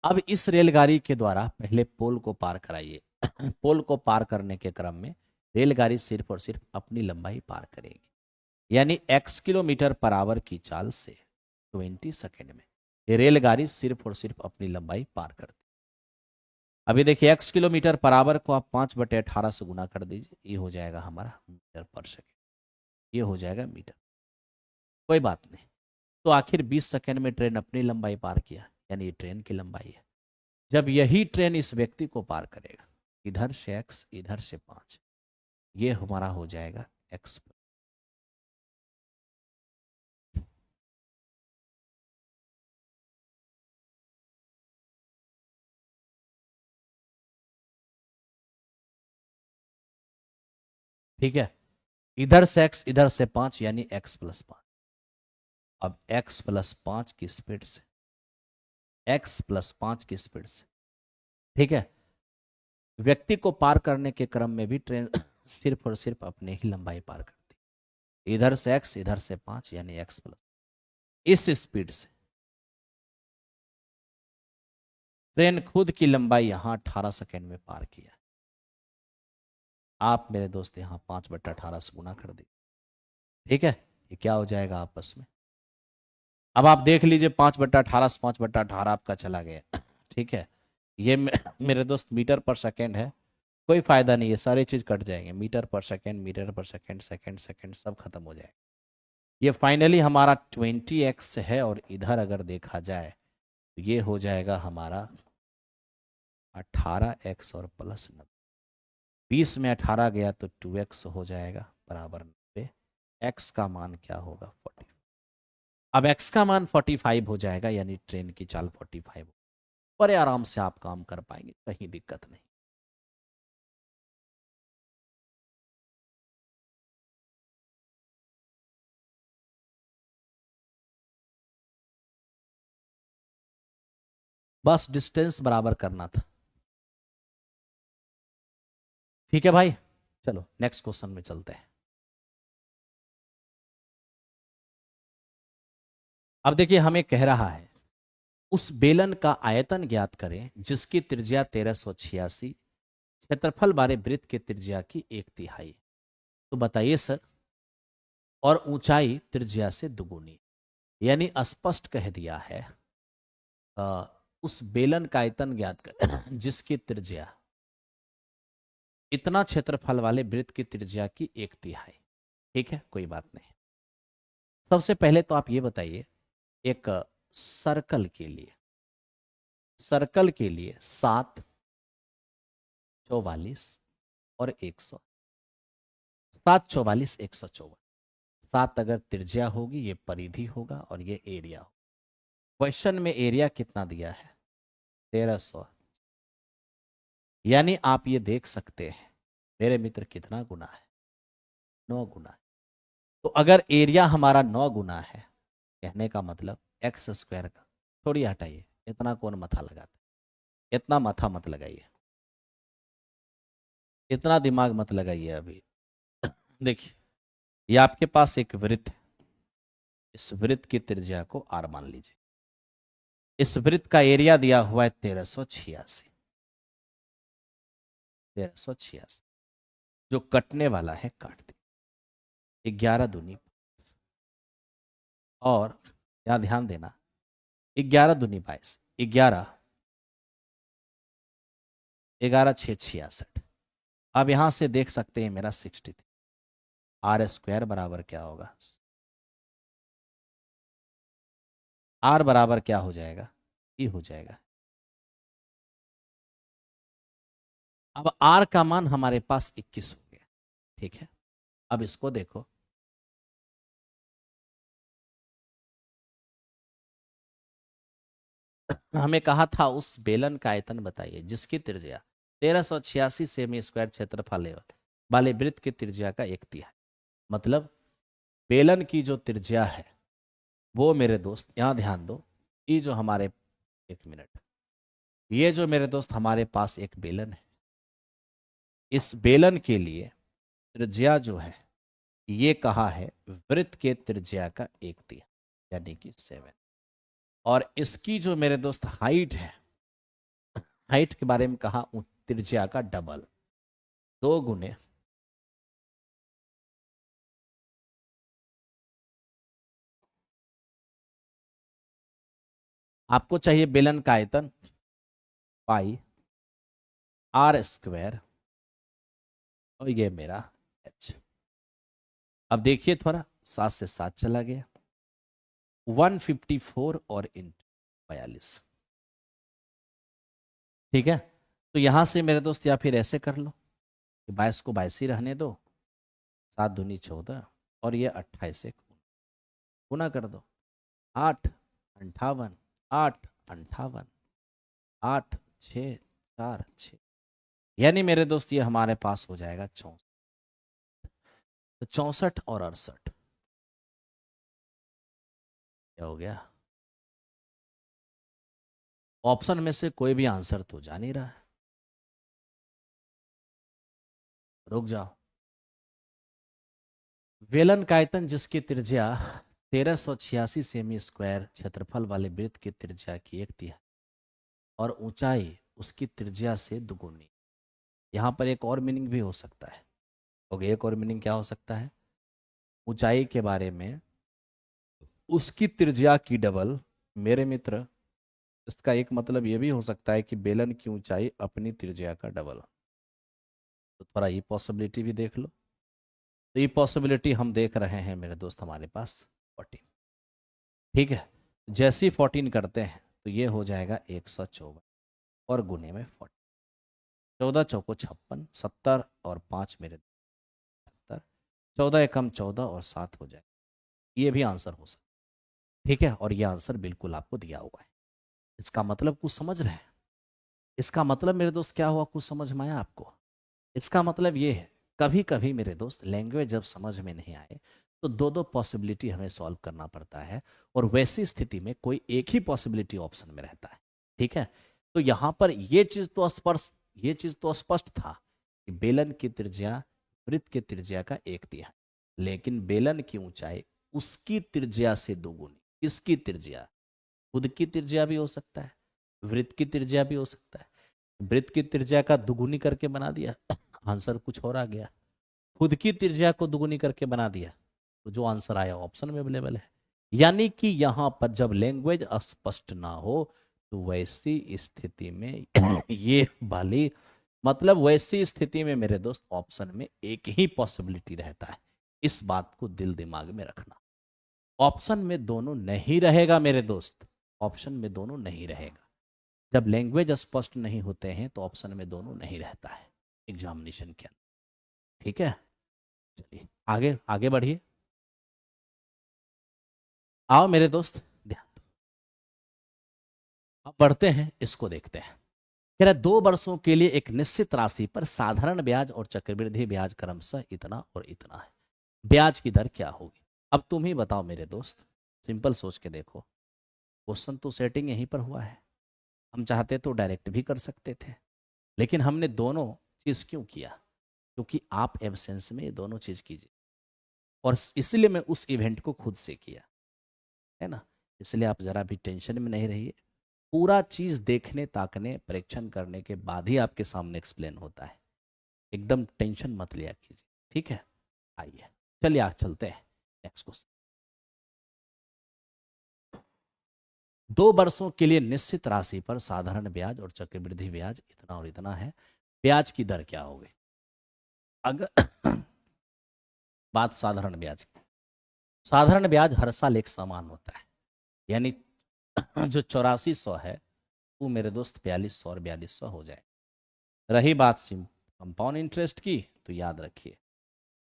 अब इस रेलगाड़ी के द्वारा पहले पोल को पार कराइए। पोल को पार करने के क्रम में रेलगाड़ी सिर्फ और सिर्फ अपनी लंबाई पार करेगी, यानी x किलोमीटर पर आवर की चाल से 20 सेकेंड में ये रेलगाड़ी सिर्फ और सिर्फ अपनी लंबाई पार करती। अभी देखिए x किलोमीटर पर आवर को आप 5/18 से गुना कर दीजिए, ये हो जाएगा हमारा मीटर पर सेकेंड, ये हो जाएगा मीटर। कोई बात नहीं, तो आखिर 20 सेकेंड में ट्रेन अपनी लंबाई पार किया, यानी ये ट्रेन की लंबाई है। जब यही ट्रेन इस व्यक्ति को पार करेगा, इधर से x इधर से 5, ये हमारा हो जाएगा x। ठीक है, इधर से x इधर से 5 यानी x+5। अब x+5 की स्पीड से, x+5 की स्पीड से, ठीक है, व्यक्ति को पार करने के क्रम में भी ट्रेन सिर्फ और सिर्फ अपनी ही लंबाई पार करती, इधर से x इधर से 5 यानी x+। इस स्पीड से ट्रेन खुद की लंबाई यहां 18 सेकेंड में पार किया। आप मेरे दोस्त यहां 5/18 से गुना कर दी। ठीक है, ये क्या हो जाएगा आपस में। अब आप देख लीजिए 5/18 से 5/18 आपका चला गया। ठीक है, ये मेरे दोस्त मीटर पर सेकेंड है, कोई फायदा नहीं है, सारी चीज कट जाएंगे, मीटर पर सेकेंड, मीटर पर सेकेंड, सेकेंड सेकेंड सब खत्म हो जाएगा। ये फाइनली हमारा 20x है और इधर अगर देखा जाए तो ये हो जाएगा हमारा 18x और प्लस 90। 20 में 18 गया तो 2x हो जाएगा बराबर 90। x का मान क्या होगा 45। अब x का मान 45 हो जाएगा, यानी ट्रेन की चाल 45। बड़े आराम से आप काम कर पाएंगे, कहीं दिक्कत नहीं। बस डिस्टेंस बराबर करना था। ठीक है भाई, चलो नेक्स्ट क्वेश्चन में चलते हैं। अब देखिए हमें कह रहा है उस बेलन का आयतन ज्ञात करें जिसकी त्रिज्या 1386, क्षेत्रफल बारे वृत्त के त्रिज्या की 1/3। तो बताइए सर, और ऊंचाई त्रिज्या से दुगुनी, यानी स्पष्ट कह दिया है उस बेलन का आयतन ज्ञात करें जिसकी त्रिज्या इतना क्षेत्रफल वाले वृत्त की त्रिज्या की 1/3। ठीक है, कोई बात नहीं। सबसे पहले तो आप ये बताइए, एक सर्कल के लिए, सर्कल के लिए 7, 44 और 100, 7, 44, 154, 7 अगर त्रिज्या होगी ये परिधि होगा और ये एरिया होगा। क्वेश्चन में एरिया कितना दिया है? 1300। यानी आप ये देख सकते हैं मेरे मित्र कितना गुना है, 9 गुना है। तो अगर एरिया हमारा 9 गुना है, कहने का मतलब एक्स स्क्वायर का, थोड़ी हटाइए, इतना कौन मथा लगाता है, इतना माथा मत लगाइए, इतना दिमाग मत लगाइए अभी। देखिए ये आपके पास एक वृत्त है, इस वृत्त की त्रिज्या को आर मान लीजिए। इस वृत्त का एरिया दिया हुआ है 1386, 1386। जो कटने वाला है काट दी, 11 दूनी 22। और यहां ध्यान देना, 11 दूनी 22, 11, 11 6 66। अब यहां से देख सकते हैं मेरा 63। आर स्क्वायर बराबर क्या होगा? आर बराबर क्या हो जाएगा? ई हो जाएगा। अब आर का मान हमारे पास 21 हो गया। ठीक है, अब इसको देखो, हमें कहा था उस बेलन का आयतन बताइए जिसकी त्रिज्या 1386 सेमी स्क्वायर क्षेत्रफल वाले वृत्त की त्रिज्या का 1/3। मतलब बेलन की जो त्रिज्या है वो मेरे दोस्त, यहां ध्यान दो, ये जो हमारे, एक मिनट, ये जो मेरे दोस्त हमारे पास एक बेलन है, इस बेलन के लिए त्रिज्या जो है ये कहा है वृत्त के त्रिज्या का 1/3, यानी कि 7। और इसकी जो मेरे दोस्त हाइट है, हाइट के बारे में कहा त्रिज्या का डबल, 2 गुने आपको चाहिए बेलन का आयतन पाई आर स्क्वायर और ये मेरा एच। अब देखिए थोड़ा, 7 से 7 चला गया, 154 और इंटू 42। ठीक है, तो यहां से मेरे दोस्त या फिर ऐसे कर लो कि 22 को 22 ही रहने दो, 7 दूनी 14 और ये 28 से गुना कर दो, 8 58, 8 58, 8 6 4 6, यानी मेरे दोस्त ये हमारे पास हो जाएगा 64। तो 64 और 68 क्या हो गया? ऑप्शन में से कोई भी आंसर तो जा नहीं रहा है। रुक जाओ। वेलन का आयतन जिसकी त्रिज्या 1386 सेमी स्क्वायर क्षेत्रफल वाले वृत्त की त्रिज्या की 1/3 और ऊंचाई उसकी त्रिज्या से दुगुनी। यहां पर एक और मीनिंग भी हो सकता है। ओके, एक और मीनिंग क्या हो सकता है? ऊंचाई के बारे में उसकी त्रिज्या की डबल। मेरे मित्र, इसका एक मतलब यह भी हो सकता है कि बेलन की ऊंचाई अपनी त्रिज्या का डबल। तो थोड़ा ये पॉसिबिलिटी भी देख लो। तो ये पॉसिबिलिटी हम देख रहे हैं मेरे दोस्त हमारे पास 14। ठीक है, जैसे ही 14 करते हैं तो ये हो जाएगा 154 और गुने में 40, 14 चौको 56, 70 और 5 मेरे 70, 14 एकम 14 और 7 हो जाए। ये भी आंसर हो सकता है। ठीक है, और ये आंसर बिल्कुल आपको दिया हुआ है। इसका मतलब कुछ समझ रहे हैं? इसका मतलब मेरे दोस्त क्या हुआ, कुछ समझ में आया आपको? इसका मतलब ये है, कभी कभी मेरे दोस्त लैंग्वेज जब समझ में नहीं आए तो दो दो पॉसिबिलिटी हमें सॉल्व करना पड़ता है, और वैसी स्थिति में कोई एक ही पॉसिबिलिटी ऑप्शन में रहता है। ठीक है, तो यहां पर ये चीज तो स्पष्ट था कि बेलन की त्रिज्या वृत्त की त्रिज्या का एक तिहाई, लेकिन बेलन की ऊंचाई उसकी त्रिज्या से दोगुनी। इसकी त्रिज्या, खुद की त्रिज्या भी हो सकता है, वृत्त की त्रिज्या भी हो सकता है। वृत्त की त्रिज्या का दुगुनी करके बना दिया, आंसर कुछ और आ गया। खुद की त्रिज्या को दुगुनी करके बना दिया, तो जो आंसर आया ऑप्शन में अवेलेबल है। यानी कि यहां पर जब लैंग्वेज अस्पष्ट ना हो तो वैसी स्थिति में ये वाली, मतलब वैसी स्थिति में मेरे दोस्त ऑप्शन में एक ही पॉसिबिलिटी रहता है। इस बात को दिल दिमाग में रखना, ऑप्शन में दोनों नहीं रहेगा मेरे दोस्त, ऑप्शन में दोनों नहीं रहेगा। जब लैंग्वेज स्पष्ट नहीं होते हैं तो ऑप्शन में दोनों नहीं रहता है एग्जामिनेशन के अंदर। ठीक है, चलिए आगे आगे बढ़िए। आओ मेरे दोस्त ध्यान दो। अब बढ़ते हैं, इसको देखते हैं। कह रहा है 2 वर्षों के लिए एक निश्चित राशि पर साधारण ब्याज और चक्रवृद्धि ब्याज क्रमशः इतना और इतना है, ब्याज की दर क्या होगी? अब तुम ही बताओ मेरे दोस्त, सिंपल सोच के देखो। क्वेश्चन तो सेटिंग यहीं पर हुआ है, हम चाहते तो डायरेक्ट भी कर सकते थे, लेकिन हमने दोनों चीज क्यों किया? क्योंकि आप एब्सेंस में ये दोनों चीज कीजिए, और इसलिए मैं उस इवेंट को खुद से किया है ना। इसलिए आप जरा भी टेंशन में नहीं रहिए, पूरा चीज देखने ताकने परीक्षण करने के बाद ही आपके सामने एक्सप्लेन होता है, एकदम टेंशन मत लिया कीजिए। ठीक है, आइए चलिए आज चलते हैं नेक्स्ट क्वेश्चन। 2 वर्षों के लिए निश्चित राशि पर साधारण ब्याज और चक्रवृद्धि ब्याज इतना और इतना है, ब्याज की दर क्या होगी? अगर बात साधारण ब्याज की, साधारण ब्याज हर साल एक समान होता है, यानी जो 8400 है वो मेरे दोस्त 4200 और 4200 हो जाए। रही बात कंपाउंड इंटरेस्ट की, तो याद रखिए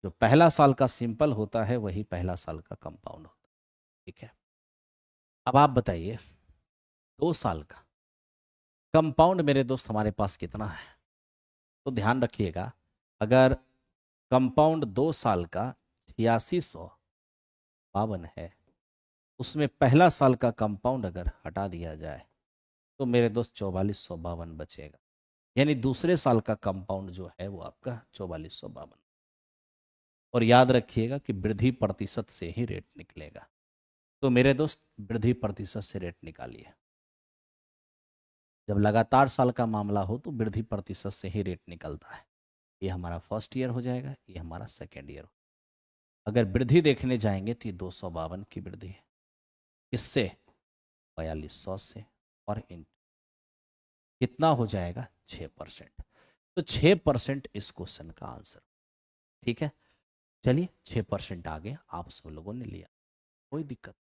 जो पहला साल का सिंपल होता है वही पहला साल का कंपाउंड होता है। ठीक है, अब आप बताइए 2 साल का कंपाउंड मेरे दोस्त हमारे पास कितना है? तो ध्यान रखिएगा, अगर कंपाउंड 2 साल का 8652 है, उसमें पहला साल का कंपाउंड अगर हटा दिया जाए तो मेरे दोस्त 4452 बचेगा, यानी दूसरे साल का कंपाउंड जो है वो आपका 4452। और याद रखिएगा कि वृद्धि प्रतिशत से ही रेट निकलेगा, तो मेरे दोस्त वृद्धि प्रतिशत से रेट निकालिए। जब लगातार साल का मामला हो तो वृद्धि प्रतिशत से ही रेट निकलता है। ये हमारा फर्स्ट ईयर हो जाएगा, ये हमारा सेकेंड ईयर। अगर वृद्धि देखने जाएंगे तो 252 की वृद्धि है, इससे 4200 से, और इन कितना हो जाएगा 6%। तो 6% इस क्वेश्चन का आंसर। ठीक है, चलिए 6% आ गया, आप सब लोगों ने लिया, कोई दिक्कत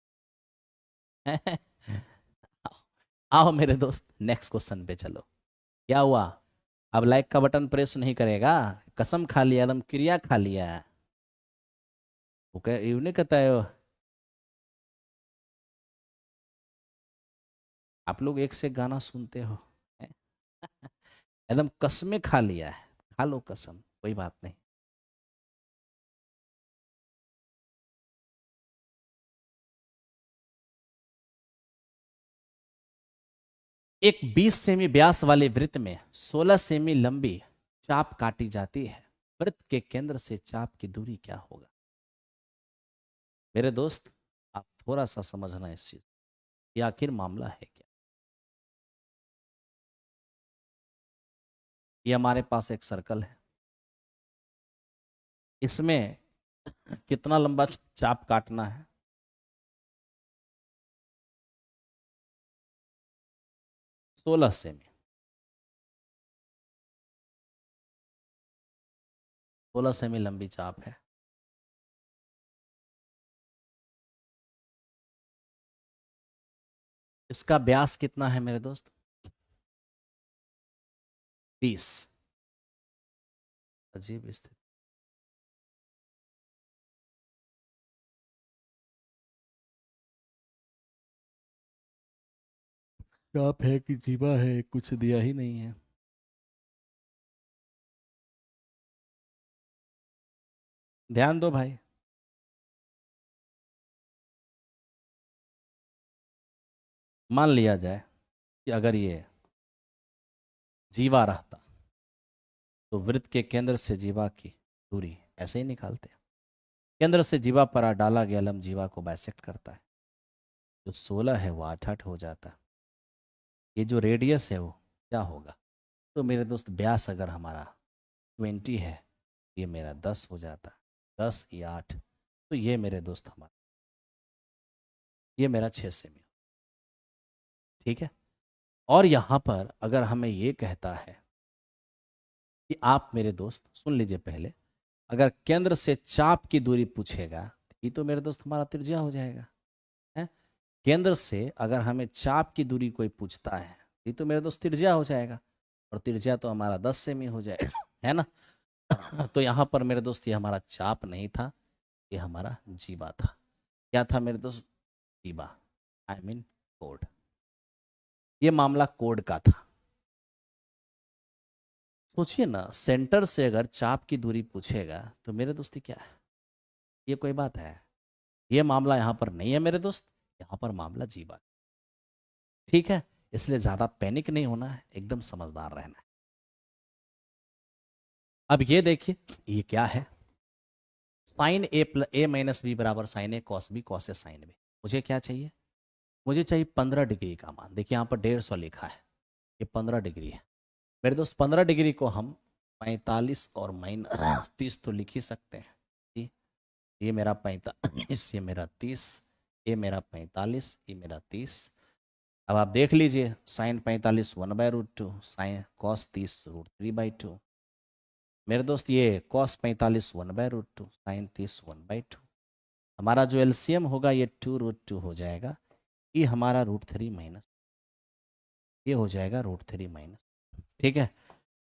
आओ, आओ मेरे दोस्त नेक्स्ट क्वेश्चन पे चलो। क्या हुआ? अब लाइक का बटन प्रेस नहीं करेगा? कसम खा लिया, एकदम क्रिया खा लिया। ओके, यूं नहीं कहता है आप लोग एक से गाना सुनते हो हैं? एकदम कसमें खा लिया है, खा लो कसम, कोई बात नहीं। एक 20 सेमी व्यास वाले वृत्त में 16 सेमी लंबी चाप काटी जाती है, वृत्त के केंद्र से चाप की दूरी क्या होगा? मेरे दोस्त आप थोड़ा सा समझना इस चीज, ये आखिर मामला है क्या। ये हमारे पास एक सर्कल है, इसमें कितना लंबा चाप काटना है? 16 सेमी, 16 सेमी लंबी चाप है। इसका व्यास कितना है मेरे दोस्त? 20। अजीब स्थिति। चाप है कि जीवा है, कुछ दिया ही नहीं है। ध्यान दो भाई, मान लिया जाए कि अगर ये जीवा रहता तो वृत्त के केंद्र से जीवा की दूरी ऐसे ही निकालते हैं। केंद्र से जीवा पर डाला गया लंब जीवा को बाइसेक्ट करता है। जो 16 है वो 8 हो जाता है। ये जो रेडियस है वो क्या होगा? तो मेरे दोस्त व्यास अगर हमारा 20 है, ये मेरा 10 हो जाता है। 10 या 8, तो ये मेरे दोस्त हमारा, ये मेरा 6 सेमी। ठीक है। और यहाँ पर अगर हमें ये कहता है कि आप मेरे दोस्त सुन लीजिए पहले, अगर केंद्र से चाप की दूरी पूछेगा तो ये तो मेरे दोस्त हमारा त्रिज्या हो जाएगा। है, केंद्र से अगर हमें चाप की दूरी कोई पूछता है ये तो मेरे दोस्त त्रिज्या हो जाएगा, और त्रिज्या तो हमारा 10 सेमी हो जाएगा। है ना। तो यहाँ पर मेरे दोस्त ये हमारा चाप नहीं था, ये हमारा जीवा था। क्या था मेरे दोस्त? जीवा, आई मीन कोड। ये मामला कोड का था। सोचिए ना, सेंटर से अगर चाप की दूरी पूछेगा तो मेरे दोस्ती क्या है? ये कोई बात है? ये मामला यहाँ पर नहीं है मेरे दोस्त, यहाँ पर मामला जीवा। ठीक है, इसलिए ज्यादा पैनिक नहीं होना है, एकदम समझदार रहना है। अब ये देखिए, ये क्या है? साइन ए माइनस बी बराबर sign A cos B cos A sine B. मुझे क्या चाहिए? मुझे चाहिए 15 डिग्री का मान। देखिए यहाँ पर 150 लिखा है, ये 15 डिग्री है मेरे दोस्त। 15 डिग्री को हम 45 और माइनस 30 तो लिख ही सकते हैं। जी, ये मेरा 45, ये मेरा 30, ये मेरा 45, ये मेरा 30। अब आप देख लीजिए, साइन 45 1/√2, साइन कॉस 30 √3/2। मेरे दोस्त ये कॉस 45 1/√2, साइन 30 1/2। हमारा जो एलसीएम होगा ये 2√2 हो जाएगा। ये हमारा √3 माइनस, ये हो जाएगा √3 माइनस। ठीक है।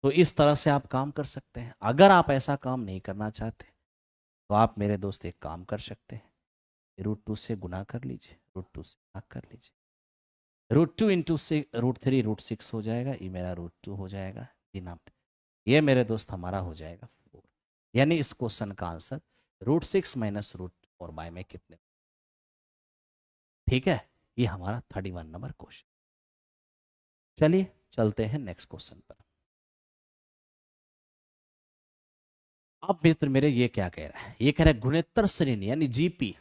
तो इस तरह से आप काम कर सकते हैं। अगर आप ऐसा काम नहीं करना चाहते तो आप मेरे दोस्त एक काम कर सकते हैं, √2 से गुना कर लीजिए, √2 से भाग कर लीजिए। √2 इंटू से √3 √6 हो जाएगा, ये मेरा √2 हो जाएगा। ये मेरे दोस्त हमारा हो जाएगा 4। यानी इस क्वेश्चन का आंसर √6 माइनस √4 में कितने। ठीक है, ये हमारा 31 नंबर क्वेश्चन। चलिए चलते हैं नेक्स्ट क्वेश्चन पर। अब मित्र मेरे ये क्या कह रहा है? ये कह रहा है गुणोत्तर श्रेणी यानी जीपी,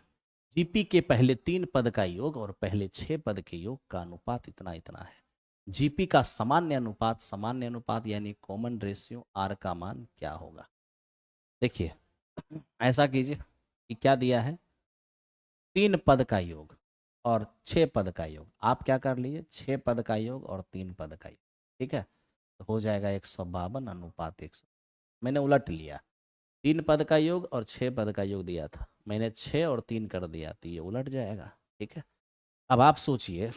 जीपी के पहले 3 पद का योग और पहले 6 पद के योग का अनुपात इतना इतना है। जीपी का सामान्य अनुपात यानी कॉमन रेशियो आर का मान क्या होगा? देखिए ऐसा कीजिए कि क्या दिया है, 3 पद का योग और 6 पद का योग। आप क्या कर लीजिए, 6 पद का योग और 3 पद का योग। ठीक है, तो हो जाएगा 152 अनुपात 100। मैंने उलट लिया, 3 पद का योग और 6 पद का योग दिया था, मैंने 6 और 3 कर दिया, तो ये उलट जाएगा। ठीक है। अब आप सोचिए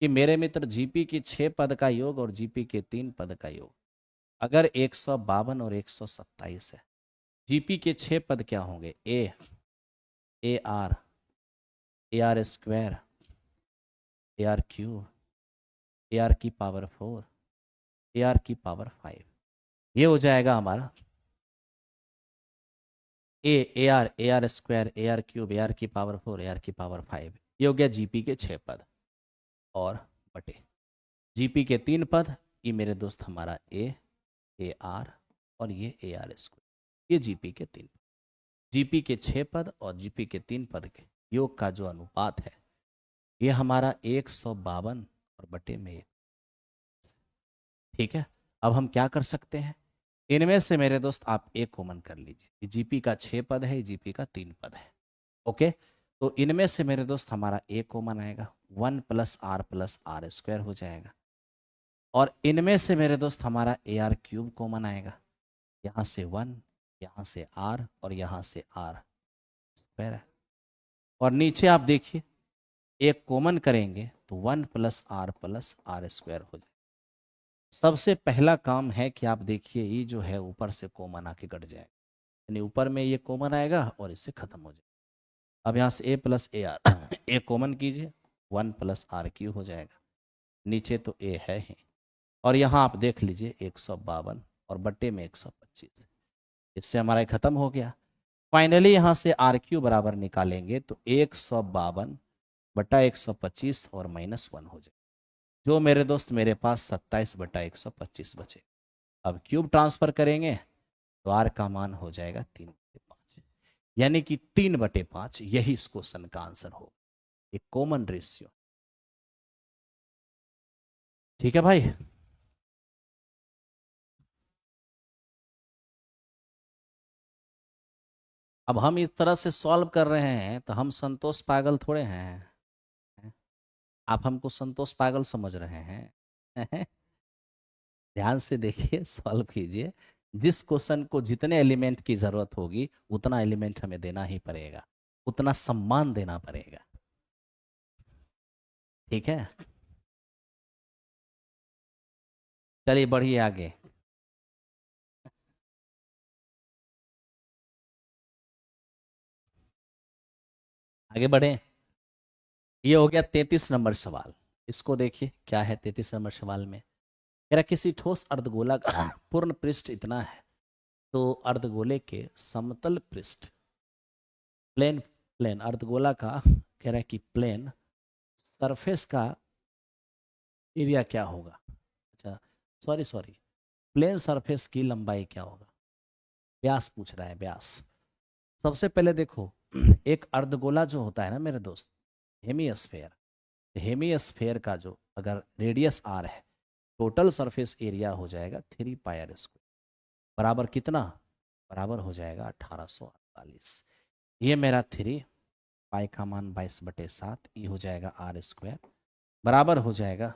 कि मेरे मित्र जीपी के 6 पद का योग और जीपी के 3 पद का योग अगर 152 और 127 है, जीपी के 6 पद क्या होंगे? A R square, A R cube, A R की पावर 4, ए आर की पावर 5। ये हो जाएगा हमारा A R square, A R cube, A R की पावर 4, ए आर की पावर 5। ये हो गया जीपी के 6 पद और बटे जीपी के 3 पद। ये मेरे दोस्त हमारा ए आर और ये ए आर स्क्वायर। ये जीपी के 3 पद, जीपी के 6 पद और जीपी के 3 पद के योग का जो अनुपात है ये हमारा 152 और बटे में 1। ठीक है। अब हम क्या कर सकते हैं, इनमें से मेरे दोस्त आप एक कॉमन कर लीजिए। जीपी का 6 पद है, जीपी का 3 पद है। ओके, तो इनमें से मेरे दोस्त हमारा एक कॉमन आएगा, 1 + r स्क्वायर हो जाएगा। और इनमें से मेरे दोस्त हमारा ए आर क्यूब कॉमन आएगा, यहाँ से 1, यहाँ से r और यहाँ से r स्क्वायर है। और नीचे आप देखिए एक कॉमन करेंगे तो 1 + r स्क्वायर हो जाएगा। सबसे पहला काम है कि आप देखिए ये जो है ऊपर से कॉमन आके कट जाएगा, यानी ऊपर में ये कॉमन आएगा और इससे खत्म हो जाएगा। अब यहाँ से a + ar ए कॉमन कीजिए, 1 + r³ हो जाएगा। नीचे तो a है ही, और यहाँ आप देख लीजिए 152 और बट्टे में 125, इससे हमारा खत्म हो गया। फाइनली यहाँ से r³ बराबर निकालेंगे तो 152 बटा 125 और -1 हो जाएगा। जो मेरे दोस्त मेरे पास 27/125 बचे। अब क्यूब ट्रांसफर करेंगे तो आर का मान हो जाएगा 3/5, यानी कि 3/5 यही इस क्वेश्चन का आंसर हो, एक कॉमन रेशियो। ठीक है भाई। अब हम इस तरह से सॉल्व कर रहे हैं तो हम संतोष पागल थोड़े हैं। आप हमको संतोष पागल समझ रहे हैं। ध्यान से देखिए, सॉल्व कीजिए। जिस क्वेश्चन को जितने एलिमेंट की जरूरत होगी उतना एलिमेंट हमें देना ही पड़ेगा, उतना सम्मान देना पड़ेगा। ठीक है, चलिए बढ़िए आगे। आगे बढ़े। ये हो गया 33 नंबर सवाल। इसको देखिए क्या है 33 नंबर सवाल में। मेरा किसी ठोस अर्धगोला का पूर्ण पृष्ठ इतना है तो अर्धगोले के समतल पृष्ठ, प्लेन प्लेन अर्धगोला का कह रहा है कि प्लेन सरफेस का एरिया क्या होगा। अच्छा, सॉरी सॉरी, प्लेन सरफेस की लंबाई क्या होगा, व्यास पूछ रहा है, व्यास। सबसे पहले देखो, एक अर्धगोला जो होता है ना मेरे दोस्त, हेमीस्फेयर, हेमीस्फेयर का जो अगर रेडियस आर है, टोटल सरफेस एरिया हो जाएगा 3πr²। बराबर कितना, बराबर हो जाएगा 1848। ये मेरा 3 पाई का मान 22/7, ये हो जाएगा r², बराबर हो जाएगा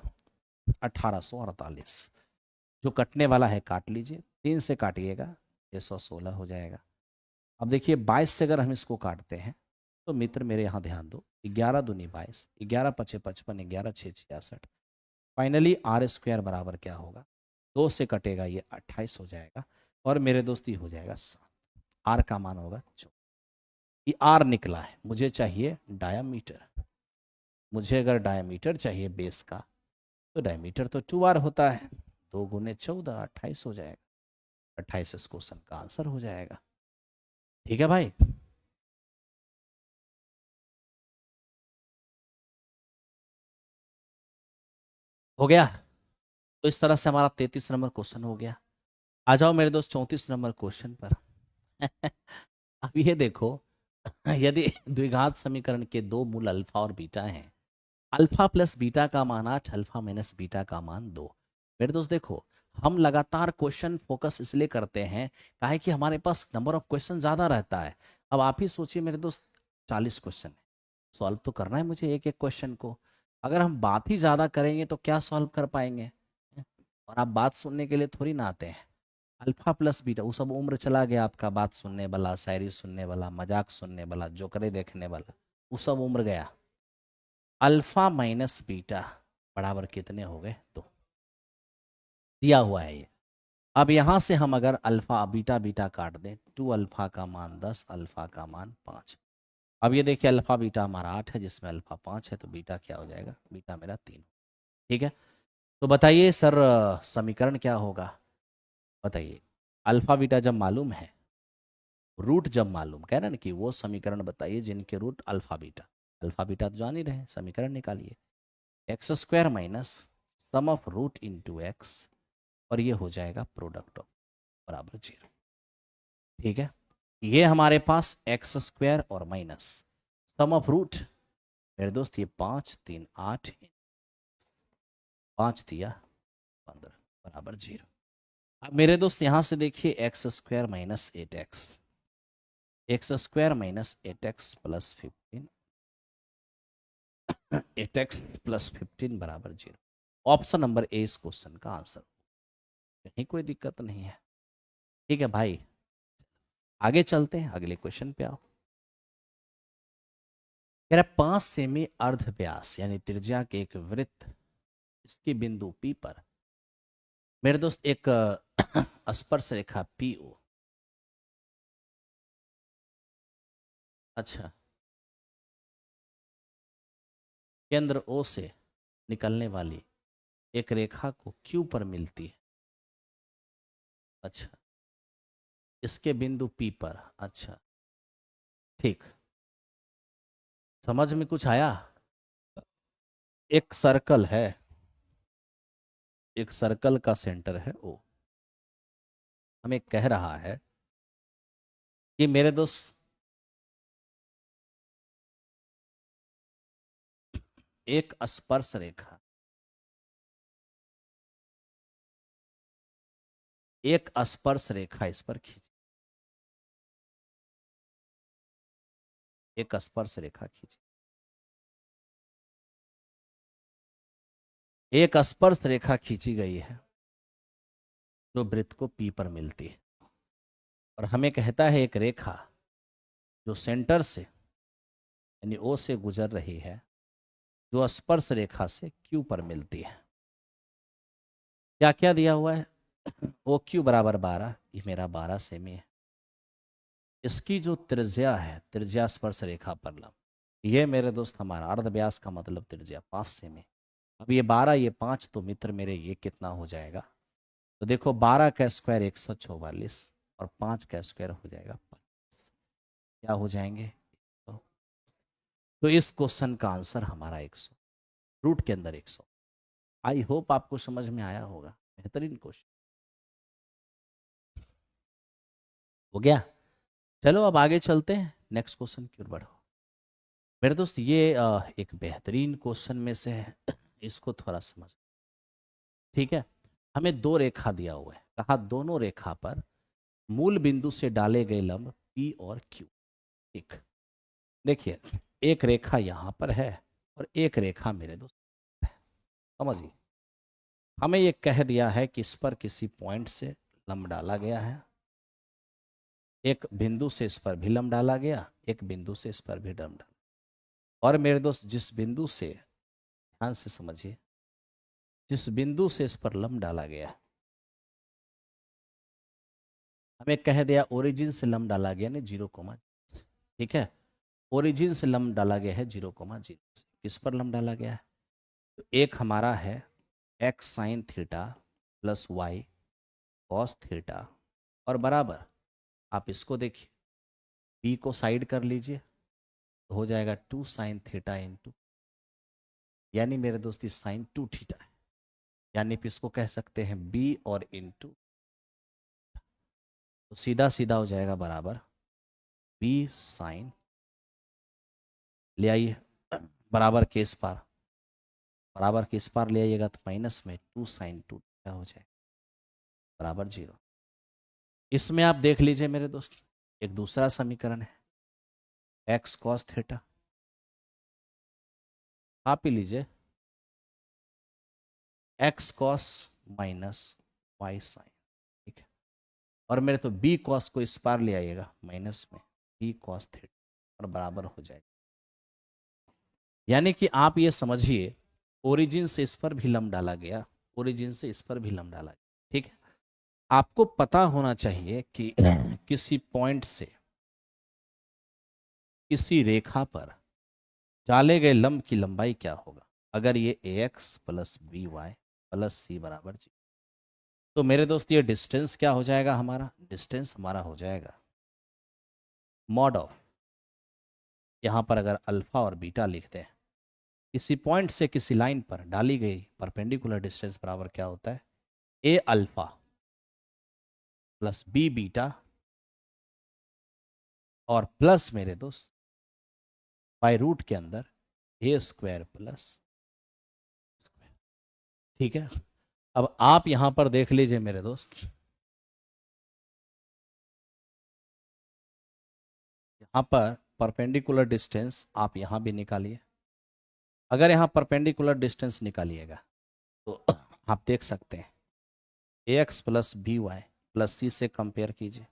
1848। जो कटने वाला है काट लीजिए, 3 से काटिएगा 616 हो जाएगा। अब देखिए 22 से अगर हम इसको काटते हैं तो मित्र मेरे यहाँ ध्यान दो, 11 दूनी 22, 11×5 = 55, 11×6 = 66। फाइनली r² बराबर क्या होगा, 2 से कटेगा ये 28 हो जाएगा, और मेरे दोस्ती हो जाएगा 7। आर का मान होगा 4। ये आर निकला है, मुझे चाहिए डायामीटर। मुझे अगर डायामीटर चाहिए बेस का तो डायमीटर तो 2r होता है, 2×14 28 हो जाएगा। 28 इस क्वेश्चन का आंसर हो जाएगा। ठीक है भाई। हो गया। तो इस तरह से हमारा 33 नंबर क्वेश्चन हो गया। आ जाओ मेरे दोस्त 34 नंबर क्वेश्चन पर। अब ये देखो, यदि द्विघात समीकरण के दो मूल अल्फा और बीटा हैं, अल्फा प्लस बीटा का मान 8, अल्फा माइनस बीटा का मान 2। मेरे दोस्त देखो, हम लगातार क्वेश्चन फोकस इसलिए करते हैं काहे कि हमारे पास नंबर ऑफ क्वेश्चन ज़्यादा रहता है। अब आप ही सोचिए मेरे दोस्त, 40 क्वेश्चन है, सॉल्व तो करना है मुझे एक एक क्वेश्चन को। अगर हम बात ही ज़्यादा करेंगे तो क्या सॉल्व कर पाएंगे। और आप बात सुनने के लिए थोड़ी ना आते हैं। अल्फा प्लस बीटा, वो सब उम्र चला गया आपका, बात सुनने वाला, शायरी सुनने वाला, मजाक सुनने वाला, जोकरे देखने वाला, वो सब उम्र गया। अल्फा माइनस बीटा बराबर कितने हो गए, तो दिया हुआ है ये। अब यहां से हम अगर अल्फा बीटा बीटा काट दें, 2 अल्फा का मान 10, अल्फा का मान 5। अब ये देखिए अल्फा बीटा हमारा 8 है, जिसमें अल्फा 5 है, तो बीटा क्या हो जाएगा, बीटा मेरा 3। ठीक है, तो बताइए सर समीकरण क्या होगा, बताइए। अल्फा बीटा जब मालूम है, रूट जब मालूम, कह रहे ना कि वो समीकरण बताइए जिनके रूट अल्फा बीटा तो जान ही रहे, समीकरण निकालिए। x² minus sum of root into X, और ये हो जाएगा प्रोडक्ट ऑफ, बराबर 0। ठीक है, ये हमारे पास x² और माइनस सम ऑफ रूट, मेरे दोस्त ये 5 3 8, 5 दिया 15, बराबर 0। अब मेरे दोस्त यहां से देखिए x² minus 8x, x² minus 8x plus 15, 8x+15 बराबर 0। ऑप्शन नंबर ए इस क्वेश्चन का आंसर, कहीं कोई दिक्कत नहीं है। ठीक है भाई, आगे चलते हैं, अगले क्वेश्चन पे आओ। कह रहा 5 सेमी अर्ध व्यास यानी त्रिज्या के एक वृत्त, इसके बिंदु P पर मेरे दोस्त एक स्पर्श रेखा PO, अच्छा, केंद्र O से निकलने वाली एक रेखा को Q पर मिलती है। अच्छा, इसके बिंदु P पर, अच्छा ठीक, समझ में कुछ आया। एक सर्कल है, एक सर्कल का सेंटर है ओ, हमें कह रहा है कि मेरे दोस्त एक स्पर्श रेखा, एक स्पर्श रेखा इस पर खींची, एक स्पर्श रेखा खींची, एक स्पर्श रेखा खींची गई है जो वृत्त को पी पर मिलती है, और हमें कहता है एक रेखा जो सेंटर से यानी ओ से गुजर रही है, जो स्पर्श रेखा से क्यू पर मिलती है। क्या क्या दिया हुआ है? ओ क्यू बराबर 12, ये मेरा 12 सेमी है। इसकी जो त्रिज्या है, त्रिज्या स्पर्श रेखा पर लंब, ये मेरे दोस्त हमारा अर्ध व्यास का मतलब त्रिज्या 5 सेमी। अब ये 12 ये 5, तो मित्र मेरे ये कितना हो जाएगा? तो देखो 12 का स्क्वायर 144 और 5 का स्क्वायर हो जाएगा 25। क्या हो जाएंगे? तो इस क्वेश्चन का आंसर हमारा 100, रूट के अंदर 100। आई होप आपको समझ में आया होगा। बेहतरीन क्वेश्चन हो गया। चलो अब आगे चलते हैं, नेक्स्ट क्वेश्चन की ओर बढ़ो। मेरे दोस्त ये एक बेहतरीन क्वेश्चन में से है, इसको थोड़ा समझ। ठीक है, हमें दो रेखा दिया हुआ है, कहा दोनों रेखा पर मूल बिंदु से डाले गए लंब P और Q। ठीक, देखिए एक रेखा यहां पर है और एक रेखा मेरे दोस्त, समझिए हमें ये कह दिया है कि इस पर किसी पॉइंट से लंब डाला गया है, एक बिंदु से इस पर भी लंब डाला गया, एक बिंदु से इस पर भी लंब डाला। और मेरे दोस्त जिस बिंदु से, ध्यान से समझिए, जिस बिंदु से इस पर लंब डाला गया, हमें कह दिया ओरिजिन से लंब डाला गया ने 0, ठीक है, ओरिजिन से लंब डाला गया है 0, किस पर लंब डाला गया है? तो एक हमारा है x sine theta plus Y cos theta, और बराबर आप इसको देखिए, b को साइड कर लीजिए तो हो जाएगा 2 साइन थीटा इंटू, यानी मेरे दोस्त साइन 2 थीटा है, यानी फिर इसको कह सकते हैं b और इंटू, तो सीधा सीधा हो जाएगा बराबर b साइन, ले आइए बराबर के इस पार, बराबर के इस पार ले आइएगा तो माइनस में 2 साइन 2 थीटा हो जाएगा बराबर 0। इसमें आप देख लीजिए मेरे दोस्त, एक दूसरा समीकरण है एक्स कॉस थीटा, आप ही लीजिए X cos minus Y sine, ठीक है, और मेरे तो बी कॉस को इस पार ले आइएगा माइनस में बी कॉस थीटा और बराबर हो जाएगा। यानी कि आप ये समझिए ओरिजिन से इस पर भी लंब डाला गया, ओरिजिन से इस पर भी लंब डाला गया, ठीक है। आपको पता होना चाहिए कि किसी पॉइंट से किसी रेखा पर डाले गए लंब की लंबाई क्या होगा, अगर ये ax plus b y plus c बराबर जी, तो मेरे दोस्त ये डिस्टेंस क्या हो जाएगा? हमारा डिस्टेंस हमारा हो जाएगा मॉड ऑफ, यहाँ पर अगर अल्फा और बीटा लिखते हैं, किसी पॉइंट से किसी लाइन पर डाली गई परपेंडिकुलर डिस्टेंस बराबर क्या होता है? ए अल्फा प्लस बी बीटा और प्लस मेरे दोस्त बाय रूट के अंदर ए स्क्वायर प्लस, ठीक है। अब आप यहां पर देख लीजिए मेरे दोस्त, यहां पर परपेंडिकुलर डिस्टेंस आप यहां भी निकालिए, अगर यहां परपेंडिकुलर डिस्टेंस निकालिएगा तो आप देख सकते हैं a x plus b y plus c से कंपेयर कीजिए,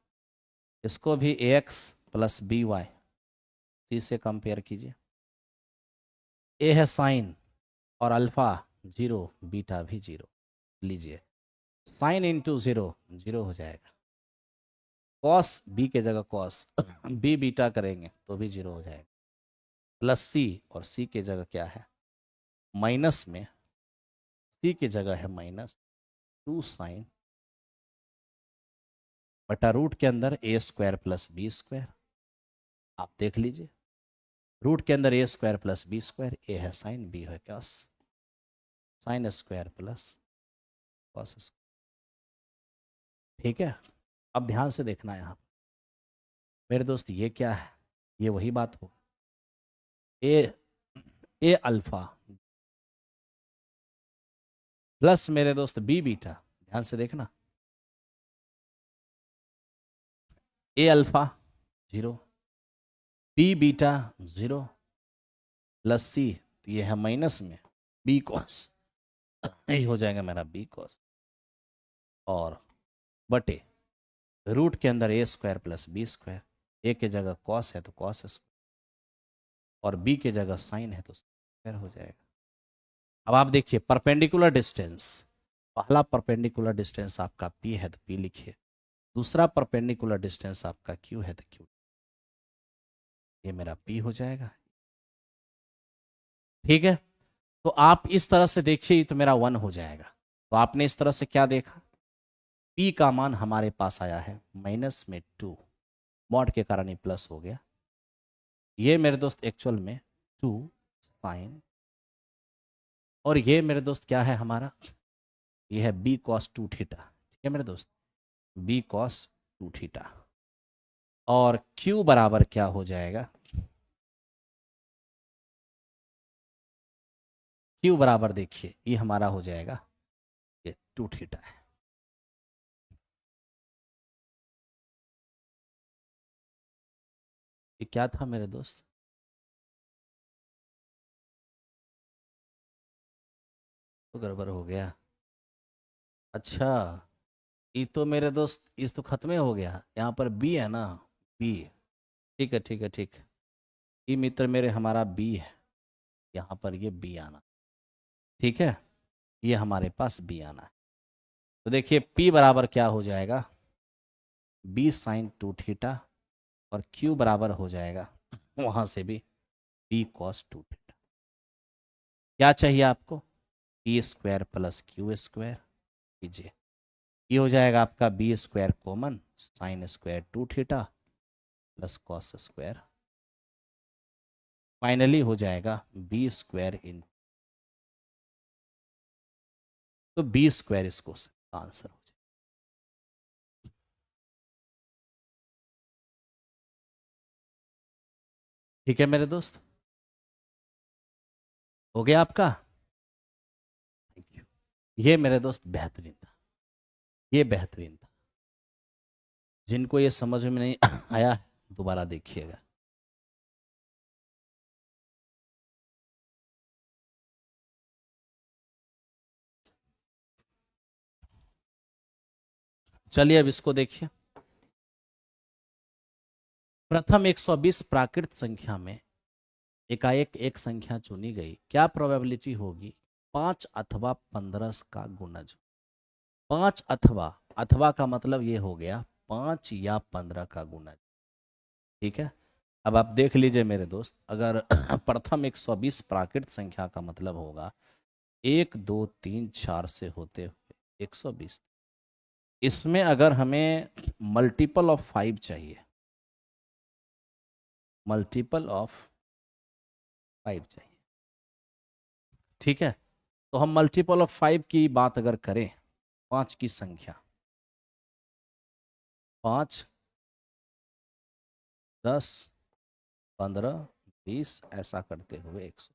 इसको भी a x plus b y c से कंपेयर कीजिए, ए है साइन और अल्फा 0 बीटा भी 0, लीजिए साइन इंटू 0 0 हो जाएगा, कॉस बी के जगह कॉस बी बीटा करेंगे तो भी 0 हो जाएगा, प्लस सी, और सी के जगह क्या है माइनस में, सी की जगह है माइनस 2 साइन बटा रूट के अंदर ए स्क्वायर प्लस बी स्क्वायर, आप देख लीजिए रूट के अंदर ए स्क्वायर प्लस बी स्क्वायर, ए है साइन बी है cos, sine square plus cos square. ठीक है, अब ध्यान से देखना यहाँ मेरे दोस्त, ये क्या है, ये वही बात हो, ए अल्फा प्लस मेरे दोस्त बी बीटा। ध्यान से देखना, ए अल्फा 0, बी बीटा 0 प्लस सी, तो ये है माइनस में बी कॉस, यही हो जाएगा मेरा बी कॉस, और बटे रूट के अंदर ए स्क्वायर प्लस बी स्क्वायर। ए के जगह कॉस है तो कॉस स्क्वायर, और बी के जगह साइन है तो स्क्वायर हो जाएगा। अब आप देखिए परपेंडिकुलर डिस्टेंस, पहला परपेंडिकुलर डिस्टेंस आपका पी है तो पी लिखिए, दूसरा परपेंडिकुलर डिस्टेंस आपका क्यू है तो क्यू, ये मेरा पी हो जाएगा। ठीक है, तो आप इस तरह से देखिए तो मेरा 1 हो जाएगा। तो आपने इस तरह से क्या देखा, पी का मान हमारे पास आया है माइनस में 2, मॉड के कारण ये प्लस हो गया। ये मेरे दोस्त एक्चुअल में 2 साइन, और ये मेरे दोस्त क्या है हमारा, ये है बी कॉस 2 थीटा। ठीक है मेरे दोस्त, बी कॉस 2 थीटा, और Q बराबर क्या हो जाएगा, Q बराबर देखिए ये हमारा हो जाएगा, ये 2 थीटा है। ये क्या था मेरे दोस्त, तो गड़बड़ हो गया। अच्छा, ये तो मेरे दोस्त इस तो खत्म ही हो गया, यहाँ पर बी है ना, बी। ठीक है ठीक है ठीक, ये मित्र मेरे हमारा बी है, यहाँ पर ये बी आना। ठीक है, ये हमारे पास बी आना है। तो देखिए P बराबर क्या हो जाएगा, बी साइन 2 थीटा, और Q बराबर हो जाएगा वहां से भी बी कॉस 2 थीटा। क्या चाहिए आपको, P square plus Q square कीजिए, ये हो जाएगा आपका B square common, sine square 2 theta plus cos square, finally हो जाएगा बी स्क्वायर इन, तो बी स्क्वायर इस क्वेश्चन का आंसर हो जाएगा। ठीक है मेरे दोस्त, हो गया आपका, थैंक यू। ये मेरे दोस्त बेहतरीन था, ये बेहतरीन था। जिनको ये समझ में नहीं आया दोबारा देखिएगा। चलिए अब इसको देखिए, प्रथम 120 प्राकृत संख्या में एकाएक एक संख्या चुनी गई, क्या प्रोबेबिलिटी होगी 5 अथवा 15 का गुणज। 5 अथवा का मतलब ये हो गया 5 या 15 का गुणज। ठीक है, अब आप देख लीजिए मेरे दोस्त, अगर प्रथम 120 प्राकृत संख्या का मतलब होगा 1 2 3 4 से होते हुए 120, इसमें अगर हमें मल्टीपल ऑफ 5 चाहिए, मल्टीपल ऑफ 5 चाहिए। ठीक है, तो हम मल्टीपल ऑफ 5 की बात अगर करें, 5 की संख्या 5 10 15 20 ऐसा करते हुए 100।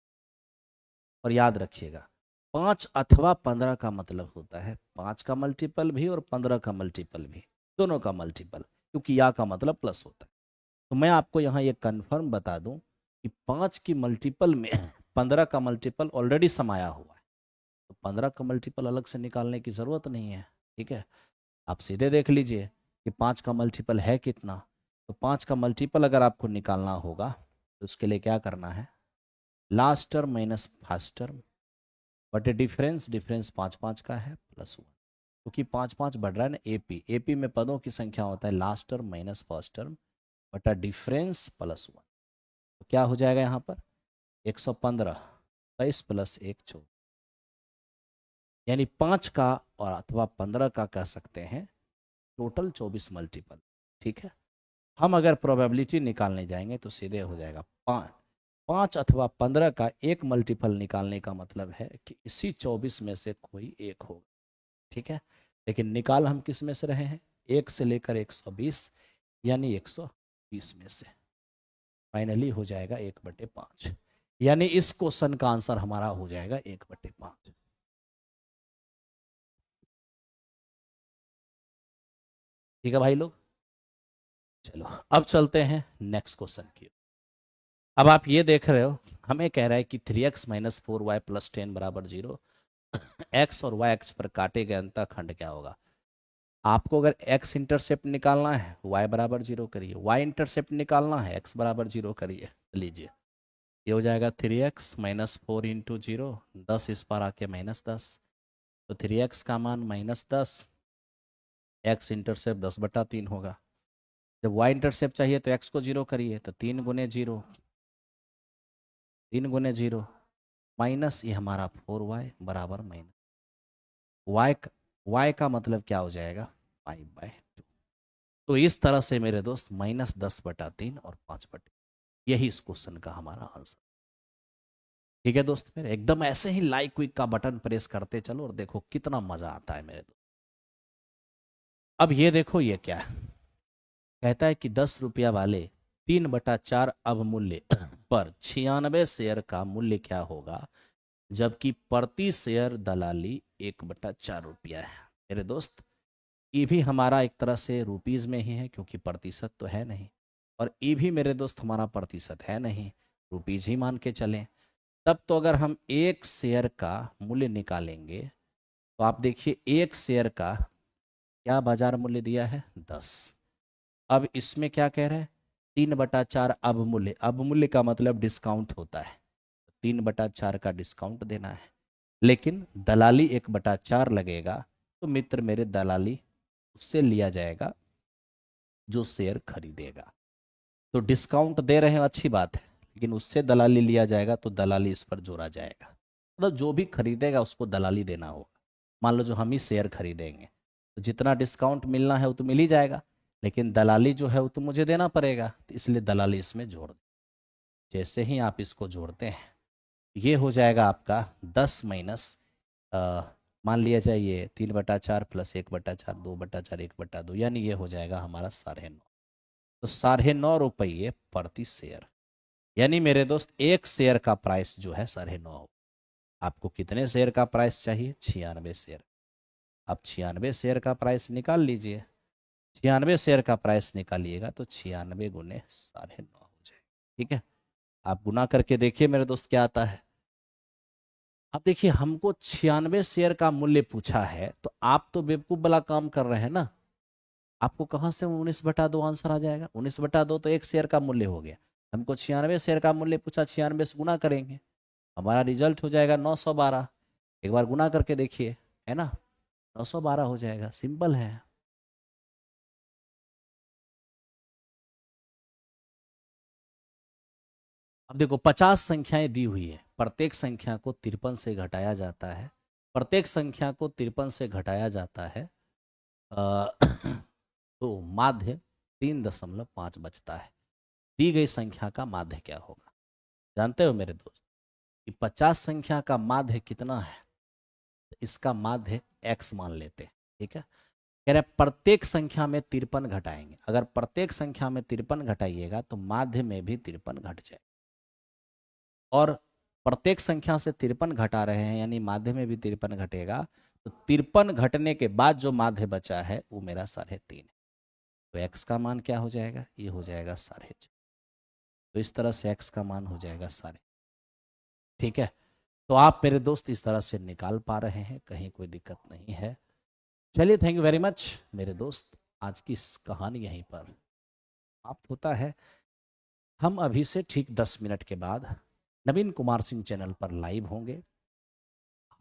और याद रखिएगा 5 अथवा 15 का मतलब होता है 5 का मल्टीपल भी और 15 का मल्टीपल भी, दोनों का मल्टीपल, क्योंकि या का मतलब प्लस होता है। तो मैं आपको यहाँ ये कंफर्म बता दूं कि 5 की मल्टीपल में 15 का मल्टीपल ऑलरेडी समाया हुआ है, तो 15 का मल्टीपल अलग से निकालने की ज़रूरत नहीं है। ठीक है, आप सीधे देख लीजिए कि 5 का मल्टीपल है कितना, तो 5 का मल्टीपल अगर आपको निकालना होगा तो उसके लिए क्या करना है, last term minus first term बटे डिफरेंस, डिफरेंस 5 5 का है प्लस 1, क्योंकि 5 5 बढ़ रहा है ना, एपी में पदों की संख्या होता है last term minus first term बटा डिफरेंस प्लस 1। तो क्या हो जाएगा यहाँ पर 115 23 प्लस 1 24, यानी 5 का और अथवा 15 का कह सकते हैं टोटल 24 मल्टीपल। ठीक है, हम अगर प्रोबेबिलिटी निकालने जाएंगे तो सीधे हो जाएगा 5 अथवा 15 का एक मल्टीपल निकालने का मतलब है कि इसी 24 में से कोई एक होगा। ठीक है, लेकिन निकाल हम किस में से रहे हैं, 1 से लेकर 120 यानी 120 में से। फाइनली हो जाएगा 1/5, यानी इस क्वेश्चन का आंसर हमारा हो जाएगा 1/5। ठीक है भाई लोग, चलो अब चलते हैं नेक्स्ट क्वेश्चन की। अब आप ये देख रहे हो, हमें कह रहा है कि 3x माइनस 4y प्लस 10 बराबर 0, एक्स और वाई एक्स पर काटे गए अंतःखंड क्या होगा। आपको अगर x इंटरसेप्ट निकालना है y बराबर 0 करिए, y इंटरसेप्ट निकालना है x बराबर 0 करिए। लीजिए, ये हो जाएगा 3x माइनस 4 इंटू 0, 10 इस पर आके -10, तो 3x का मान -10, x इंटरसेप्ट 10/3 होगा। जब y इंटरसेप्ट चाहिए तो x को 0 करिए, तो 3 गुने 0, 3 गुने 0 माइनस ये हमारा 4y बराबर माइनस y, y का मतलब क्या हो जाएगा 5/2। तो इस तरह से मेरे दोस्त -10/3 और 5/, यही इस क्वेश्चन का हमारा आंसर। ठीक है दोस्त, फिर एकदम ऐसे ही लाइक क्विक का बटन प्रेस करते चलो और देखो कितना मजा आता है मेरे दोस्त। अब ये देखो ये क्या है, कहता है कि 10 रुपया वाले 3/4 अवमूल्य पर 96 शेयर का मूल्य क्या होगा, जबकि प्रति शेयर दलाली 1/4 रुपया है। मेरे दोस्त, ई भी हमारा एक तरह से रुपीज में ही है, क्योंकि प्रतिशत तो है नहीं, और ई भी मेरे दोस्त हमारा प्रतिशत है नहीं, रुपीज ही मान के चलें। तब तो अगर हम एक शेयर का मूल्य निकालेंगे, तो आप देखिए एक शेयर का क्या बाजार मूल्य दिया है 10। अब इसमें क्या कह रहे हैं 3/4 अवमूल्य, अवमूल्य का मतलब डिस्काउंट होता है, 3/4 का डिस्काउंट देना है, लेकिन दलाली 1/4 लगेगा। तो मित्र मेरे, दलाली उससे लिया जाएगा जो शेयर खरीदेगा। तो डिस्काउंट दे रहे हैं अच्छी बात है, लेकिन उससे दलाली लिया जाएगा तो दलाली इस पर जोड़ा जाएगा, मतलब जो भी खरीदेगा उसको दलाली देना होगा। मान लो जो हम ही शेयर खरीदेंगे, तो जितना डिस्काउंट मिलना है वो तो मिल ही जाएगा, लेकिन दलाली जो है वो तो मुझे देना पड़ेगा, तो इसलिए दलाली इसमें जोड़ दें। जैसे ही आप इसको जोड़ते हैं, ये हो जाएगा आपका 10 माइनस, मान लिया जाए ये 3/4 प्लस 1/4, 2/4, 1/2, यानी ये हो जाएगा हमारा 9.5। तो 9.5 रुपये प्रति शेयर, यानी मेरे दोस्त एक शेयर का प्राइस जो है 9.5। आपको कितने शेयर का प्राइस चाहिए, 96 शेयर। अब 96 शेयर का प्राइस निकाल लीजिए, 96 शेयर का प्राइस निकालिएगा तो 96 गुने 9.5 हो जाएगा। ठीक है, आप गुना करके देखिए मेरे दोस्त क्या आता है। अब देखिए, हमको 96 शेयर का मूल्य पूछा है, तो आप तो बेवकूफ वाला काम कर रहे हैं ना। आपको कहाँ से 19/2 आंसर आ जाएगा, 19/2 तो एक शेयर का मूल्य हो गया। हमको 96 शेयर का मूल्य पूछा, 96 से गुना करेंगे, हमारा रिजल्ट हो जाएगा 912। एक बार गुना करके देखिए, है ना, 912 हो जाएगा, सिंपल है। अब देखो 50 संख्याएं दी हुई है, प्रत्येक संख्या को 53 से घटाया जाता है, प्रत्येक संख्या को 53 से घटाया जाता है, तो माध्य 3.5 बचता है। दी गई संख्या का माध्य क्या होगा, जानते हो मेरे दोस्त कि 50 संख्या का माध्य कितना है, तो इसका माध्य x मान लेते हैं। ठीक है, कह रहे प्रत्येक संख्या में 53 घटाएंगे, अगर प्रत्येक संख्या में 53 घटाइएगा तो माध्य में भी 53 घट जाए, और प्रत्येक संख्या से 53 घटा रहे हैं यानी माध्य में भी 53 घटेगा, तो 53 घटने के बाद जो माध्य बचा है वो मेरा 3.5 है। तो x का मान क्या हो जाएगा, ये हो जाएगा 6.5। तो इस तरह से x का मान हो जाएगा 6.5। ठीक है, तो आप मेरे दोस्त इस तरह से निकाल पा रहे हैं, कहीं कोई दिक्कत नहीं है। चलिए, थैंक यू वेरी मच मेरे दोस्त, आज की इस कहानी यहीं पर समाप्त होता है। हम अभी से ठीक 10 मिनट के बाद नवीन कुमार सिंह चैनल पर लाइव होंगे।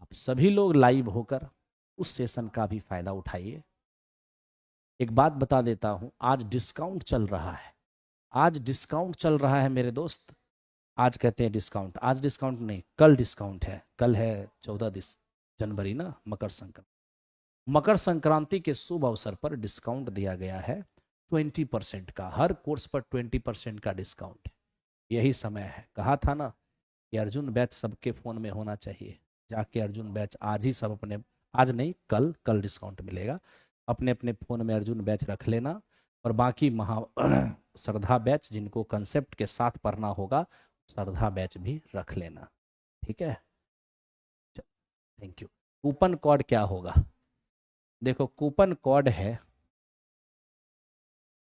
आप सभी लोग लाइव होकर उस सेशन का भी फायदा उठाइए। एक बात बता देता हूं, आज डिस्काउंट चल रहा है, आज डिस्काउंट चल रहा है मेरे दोस्त। आज कहते हैं डिस्काउंट, आज डिस्काउंट नहीं, कल डिस्काउंट है, कल है 14 जनवरी ना, मकर संक्रांति। मकर संक्रांति के शुभ अवसर पर डिस्काउंट दिया गया है 20% का, हर कोर्स पर 20% का डिस्काउंट है। यही समय है, कहा था ना कि अर्जुन बैच सबके फोन में होना चाहिए, जाके अर्जुन बैच आज ही सब अपने आज नहीं, कल कल डिस्काउंट मिलेगा। अपने अपने फ़ोन में अर्जुन बैच रख लेना, और बाकी महा श्रद्धा बैच जिनको कंसेप्ट के साथ पढ़ना होगा, श्रद्धा बैच भी रख लेना। ठीक है, थैंक यू। कूपन कोड क्या होगा? देखो, कूपन कोड है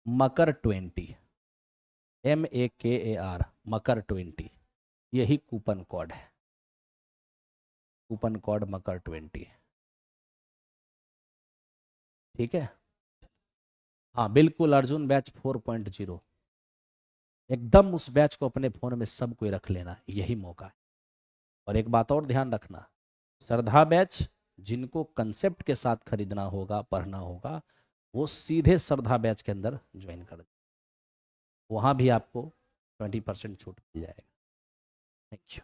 मकर 20, MAKAR, मकर 20, यही कूपन कोड है, कूपन कोड मकर 20। ठीक है, हाँ बिल्कुल, अर्जुन बैच 4.0, एकदम उस बैच को अपने फोन में सब कोई रख लेना, यही मौका है। और एक बात और ध्यान रखना, श्रद्धा बैच जिनको कंसेप्ट के साथ खरीदना होगा, पढ़ना होगा, वो सीधे श्रद्धा बैच के अंदर ज्वाइन कर, वहाँ भी आपको 20% छूट मिल जाएगा। Thank you.